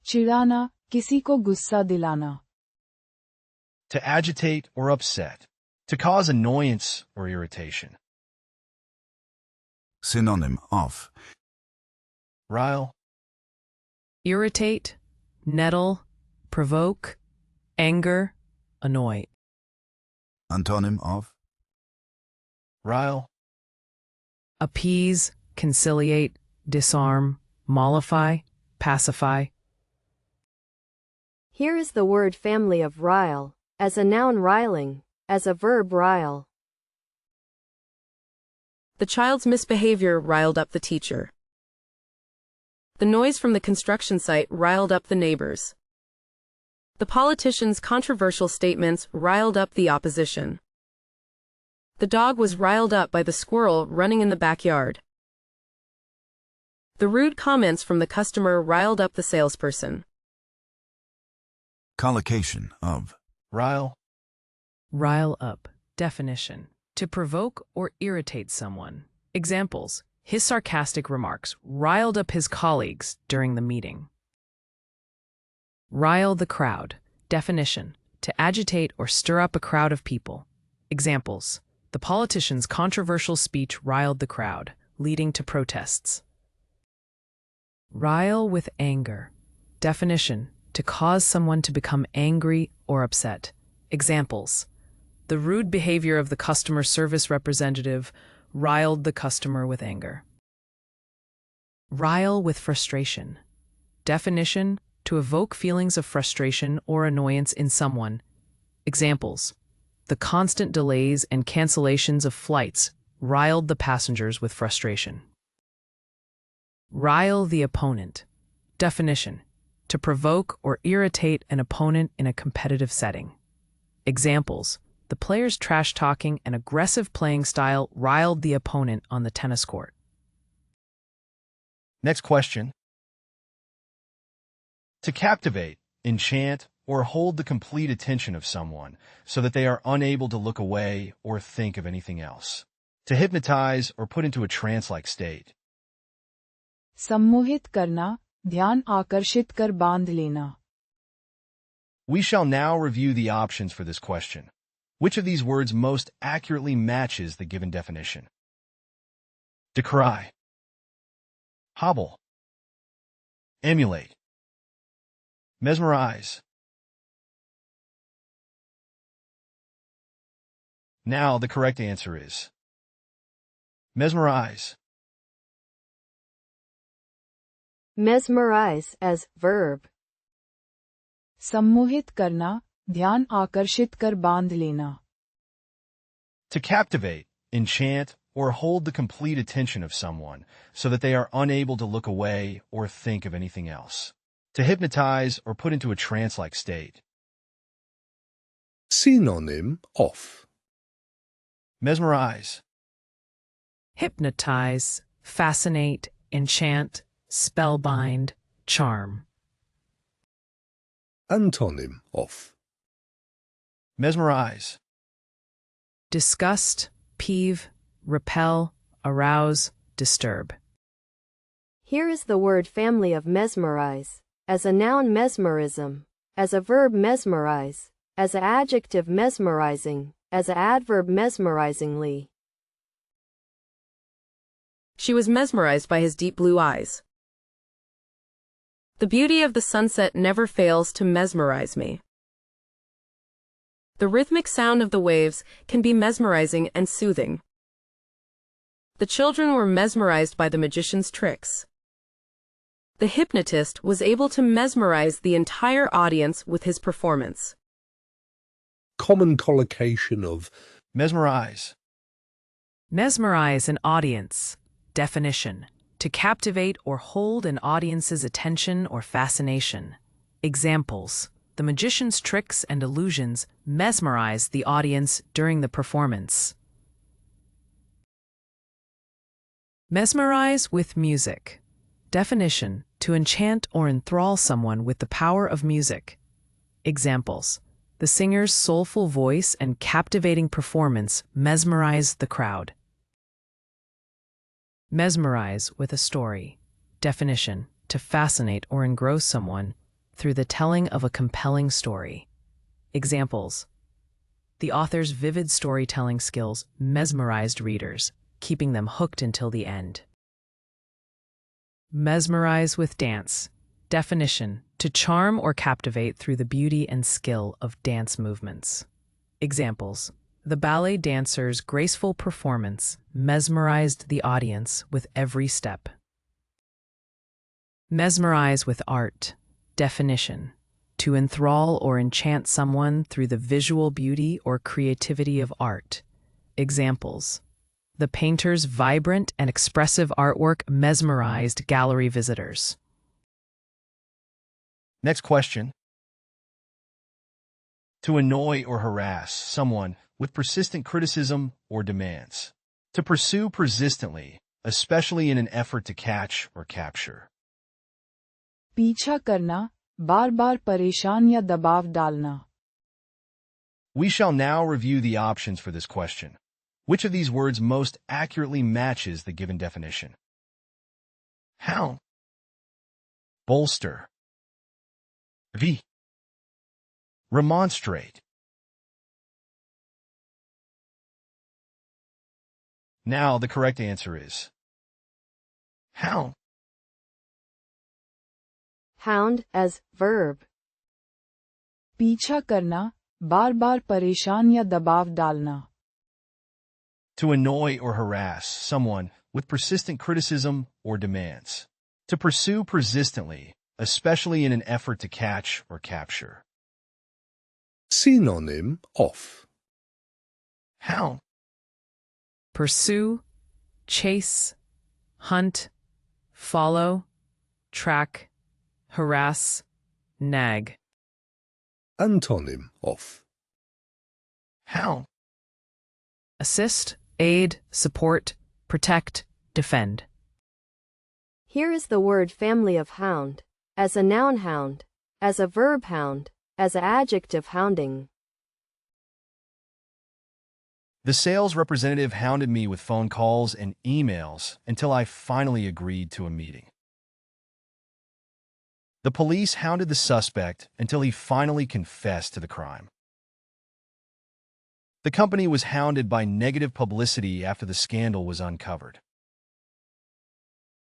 चिढ़ाना, किसी को गुस्सा दिलाना. To agitate or upset. To cause annoyance or irritation. Synonym of Rile, Irritate, nettle, provoke, anger, annoy. Antonym of rile, Appease, conciliate, disarm, mollify, pacify. Here is the word family of rile, as a noun riling, as a verb rile. The child's misbehavior riled up the teacher. The noise from the construction site riled up the neighbors. The politician's controversial statements riled up the opposition. The dog was riled up by the squirrel running in the backyard. The rude comments from the customer riled up the salesperson. collocation of rile, Rile up. Definition: to provoke or irritate someone. Examples: his sarcastic remarks riled up his colleagues during the meeting. Rile the crowd. Definition: to agitate or stir up a crowd of people. Examples: the politician's controversial speech riled the crowd, leading to protests. Rile with anger. Definition: to cause someone to become angry or upset. Examples: the rude behavior of the customer service representative riled the customer with anger. Rile with frustration. Definition: to evoke feelings of frustration or annoyance in someone. Examples: the constant delays and cancellations of flights riled the passengers with frustration. Rile the opponent. Definition: to provoke or irritate an opponent in a competitive setting. Examples: the player's trash-talking and aggressive playing style riled the opponent on the tennis court. Next question. To captivate, enchant, or hold the complete attention of someone so that they are unable to look away or think of anything else. To hypnotize or put into a trance-like state. सम्मोहित करना, ध्यान आकर्षित कर बांध लेना. We shall now review the options for this question. Which of these words most accurately matches the given definition? Decry, hobble, emulate, mesmerize. Now the correct answer is mesmerize. Mesmerize as verb. सम्मोहित करना, ध्यान आकर्षित कर बांध लेना. To captivate, enchant, or hold the complete attention of someone so that they are unable to look away or think of anything else. To hypnotize or put into a trance-like state. Synonym of Mesmerize, Hypnotize, fascinate, enchant, spellbind, charm. Antonym of mesmerize, Disgust, peeve, repel, arouse, disturb. Here is the word family of mesmerize, as a noun mesmerism, as a verb mesmerize, as an adjective mesmerizing, as an adverb mesmerizingly. She was mesmerized by his deep blue eyes. The beauty of the sunset never fails to mesmerize me. The rhythmic sound of the waves can be mesmerizing and soothing. The children were mesmerized by the magician's tricks. The hypnotist was able to mesmerize the entire audience with his performance. Common collocation of Mesmerize. Mesmerize an audience. Definition: to captivate or hold an audience's attention or fascination. Examples: the magician's tricks and illusions mesmerize the audience during the performance. Mesmerize with music. Definition: to enchant or enthrall someone with the power of music. Examples: the singer's soulful voice and captivating performance mesmerized the crowd. Mesmerize with a story. Definition: to fascinate or engross someone through the telling of a compelling story. Examples: the author's vivid storytelling skills mesmerized readers, keeping them hooked until the end. Mesmerize with dance. Definition: to charm or captivate through the beauty and skill of dance movements. Examples: the ballet dancer's graceful performance mesmerized the audience with every step. Mesmerize with art. Definition: to enthrall or enchant someone through the visual beauty or creativity of art. Examples: the painter's vibrant and expressive artwork mesmerized gallery visitors. Next question. To annoy or harass someone with persistent criticism or demands. To pursue persistently, especially in an effort to catch or capture. पीछा करना, बार-बार परेशान या दबाव डालना. We shall now review the options for this question. Which of these words most accurately matches the given definition? Hound. Bolster. V. Remonstrate. Now the correct answer is hound. Hound as verb. पीछा करना, बार-बार परेशान या दबाव डालना. To annoy or harass someone with persistent criticism or demands. To pursue persistently, especially in an effort to catch or capture. synonym of Hound. Pursue, chase, hunt, follow, track, harass, nag. Antonym of Hound. Assist, aid, support, protect, defend. Here is the word family of hound. As a noun hound. As a verb hound. As an adjective hounding. The sales representative hounded me with phone calls and emails until I finally agreed to a meeting. The police hounded the suspect until he finally confessed to the crime. The company was hounded by negative publicity after the scandal was uncovered.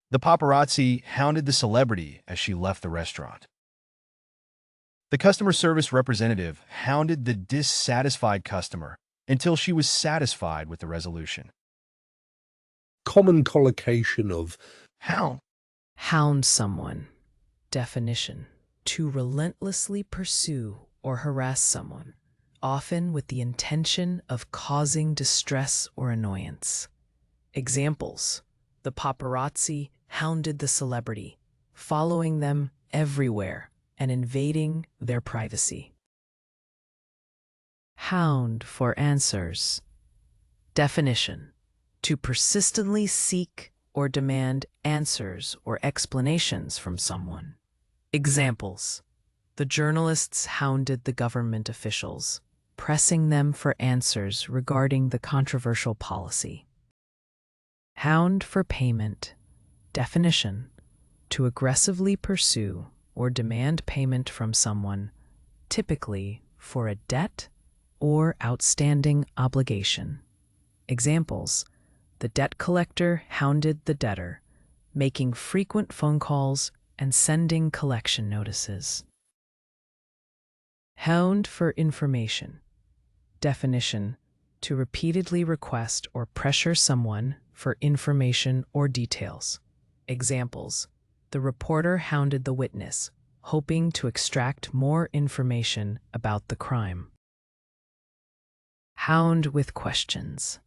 The paparazzi hounded the celebrity as she left the restaurant. The customer service representative hounded the dissatisfied customer until she was satisfied with the resolution. common collocation of Hound. Hound someone. Definition: to relentlessly pursue or harass someone, often with the intention of causing distress or annoyance. Examples: the paparazzi hounded the celebrity, following them everywhere and invading their privacy. Hound for answers. Definition: to persistently seek or demand answers or explanations from someone. Examples: the journalists hounded the government officials, pressing them for answers regarding the controversial policy. Hound for payment. Definition: to aggressively pursue or demand payment from someone, typically for a debt or outstanding obligation. Examples: the debt collector hounded the debtor, making frequent phone calls and sending collection notices. Hound for information. Definition: to repeatedly request or pressure someone for information or details. Examples: the reporter hounded the witness, hoping to extract more information about the crime. Hound with questions.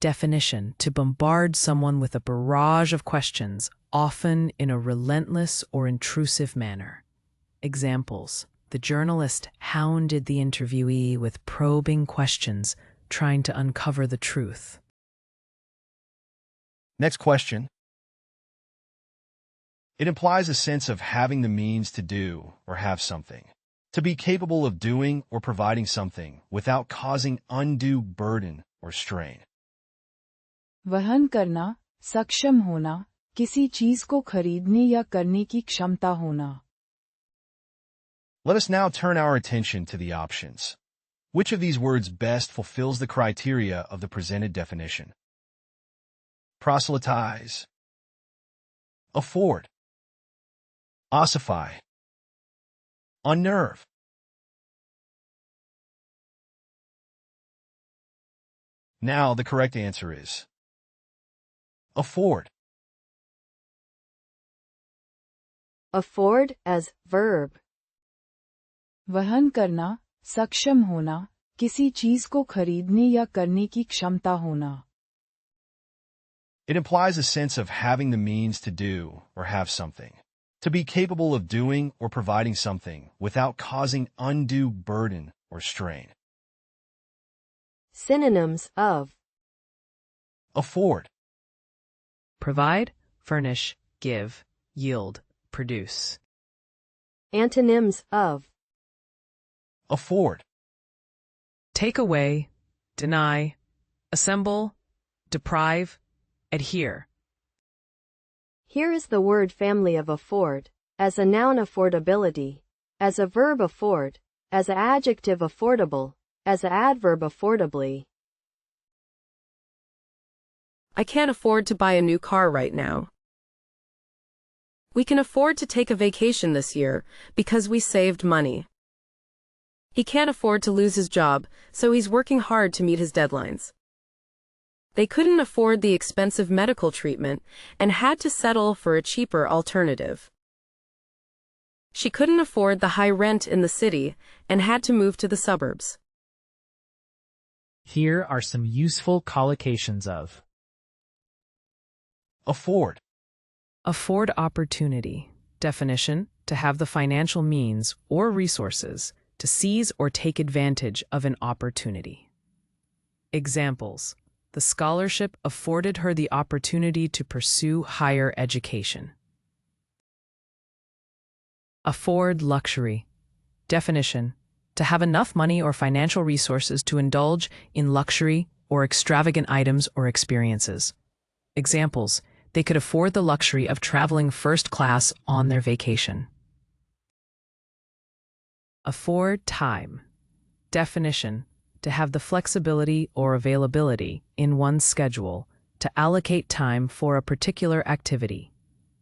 Definition: to bombard someone with a barrage of questions, often in a relentless or intrusive manner. Examples: the journalist hounded the interviewee with probing questions, trying to uncover the truth. Next question. It implies a sense of having the means to do or have something. To be capable of doing or providing something without causing undue burden or strain. वहन करना, सक्षम होना, किसी चीज को खरीदने या करने की क्षमता होना. Let us now turn our attention to the options. Which of these words best fulfills the criteria of the presented definition? Proselytize, afford, ossify, unnerve. Now the correct answer is afford. Afford as verb. वहन करना, सक्षम होना, किसी चीज को खरीदने या करने की क्षमता होना. It implies a sense of having the means to do or have something. To be capable of doing or providing something without causing undue burden or strain. Synonyms of Afford, Provide, furnish, give, yield, produce. antonyms of afford, Take away, deny, assemble, deprive, adhere. Here is the word family of afford, as a noun affordability, as a verb afford, as an adjective affordable, as an adverb affordably. I can't afford to buy a new car right now. We can afford to take a vacation this year because we saved money. He can't afford to lose his job, so he's working hard to meet his deadlines. They couldn't afford the expensive medical treatment and had to settle for a cheaper alternative. She couldn't afford the high rent in the city and had to move to the suburbs. Here are some useful collocations of afford, Afford opportunity. Definition: to have the financial means or resources to seize or take advantage of an opportunity. Examples: the scholarship afforded her the opportunity to pursue higher education. Afford luxury. Definition: to have enough money or financial resources to indulge in luxury or extravagant items or experiences. Examples: they could afford the luxury of traveling first class on their vacation. Afford time. Definition: to have the flexibility or availability in one's schedule to allocate time for a particular activity.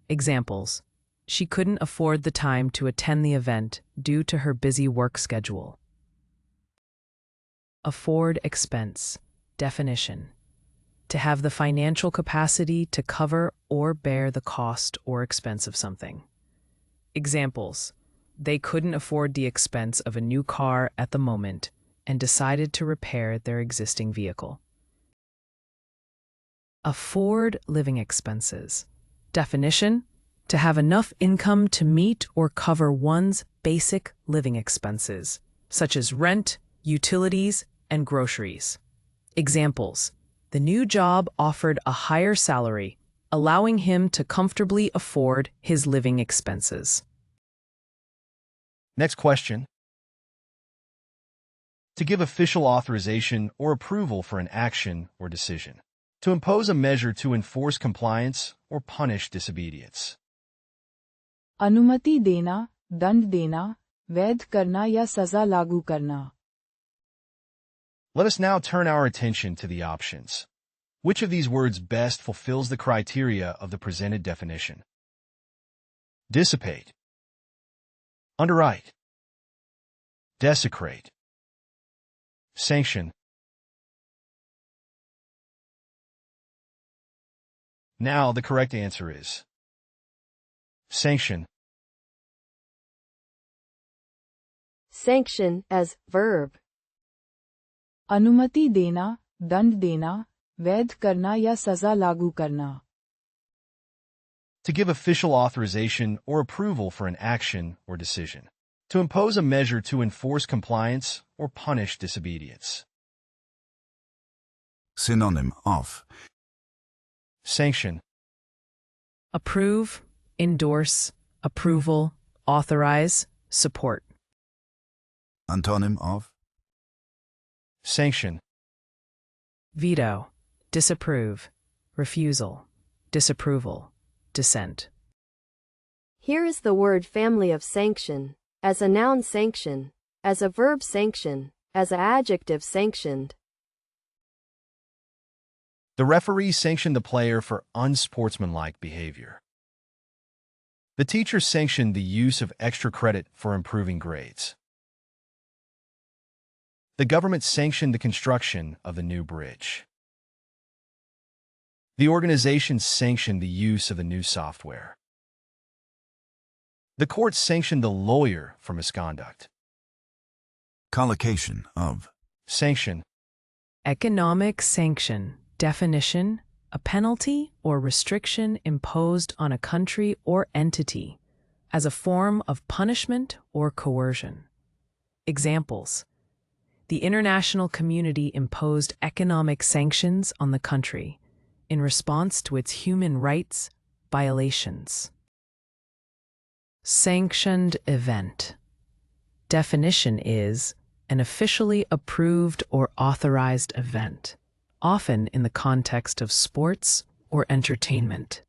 Examples: she couldn't afford the time to attend the event due to her busy work schedule. Afford expense. Definition: to have the financial capacity to cover or bear the cost or expense of something. Examples: they couldn't afford the expense of a new car at the moment and decided to repair their existing vehicle. Afford living expenses. Definition: to have enough income to meet or cover one's basic living expenses, such as rent, utilities, and groceries. Examples: the new job offered a higher salary, allowing him to comfortably afford his living expenses. Next question. To give official authorization or approval for an action or decision. To impose a measure to enforce compliance or punish disobedience. अनुमति देना, दंड देना, वैध करना या सजा लागू करना. Let us now turn our attention to the options. Which of these words best fulfills the criteria of the presented definition? Dissipate, underwrite, desecrate, sanction. Now the correct answer is sanction. Sanction as verb. अनुमति देना, दंड देना, वैध करना या सजा लागू करना. To give official authorization or approval for an action or decision. To impose a measure to enforce compliance or punish disobedience. Synonym of Sanction, Approve, endorse, approval, authorize, support. Antonym of sanction, Veto, disapprove, refusal, disapproval, dissent. Here is the word family of sanction. As a noun sanction, as a verb sanction, as an adjective sanctioned. The referee sanctioned the player for unsportsmanlike behavior. The teacher sanctioned the use of extra credit for improving grades. The government sanctioned the construction of the new bridge. The organization sanctioned the use of the new software. The court sanctioned the lawyer for misconduct. collocation of Sanction, Economic sanction, definition, a penalty or restriction imposed on a country or entity as a form of punishment or coercion. Examples: the international community imposed economic sanctions on the country in response to its human rights violations. Sanctioned event. Definition is an officially approved or authorized event, often in the context of sports or entertainment.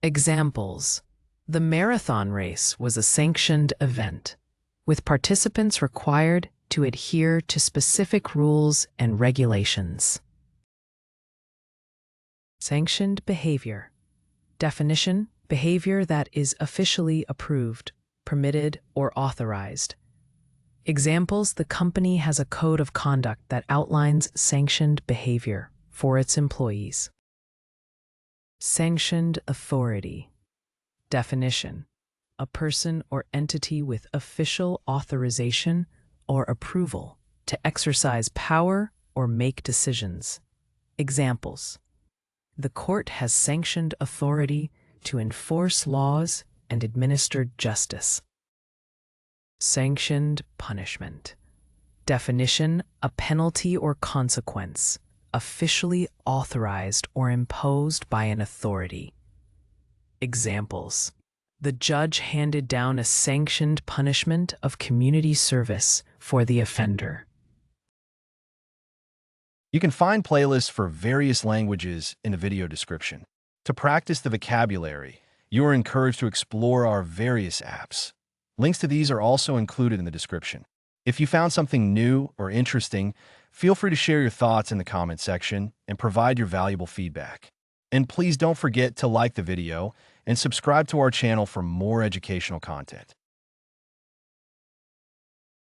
Examples: the marathon race was a sanctioned event, with participants required to adhere to specific rules and regulations. Sanctioned behavior. Definition: behavior that is officially approved, permitted, or authorized. Examples: the company has a code of conduct that outlines sanctioned behavior for its employees. Sanctioned authority. Definition: a person or entity with official authorization or approval to exercise power or make decisions. Examples: the court has sanctioned authority to enforce laws and administer justice. Sanctioned punishment. Definition: a penalty or consequence, officially authorized or imposed by an authority. Examples: the judge handed down a sanctioned punishment of community service for the offender. You can find playlists for various languages in the video description. To practice the vocabulary, you are encouraged to explore our various apps. Links to these are also included in the description. If you found something new or interesting, feel free to share your thoughts in the comment section and provide your valuable feedback. And please don't forget to like the video and subscribe to our channel for more educational content.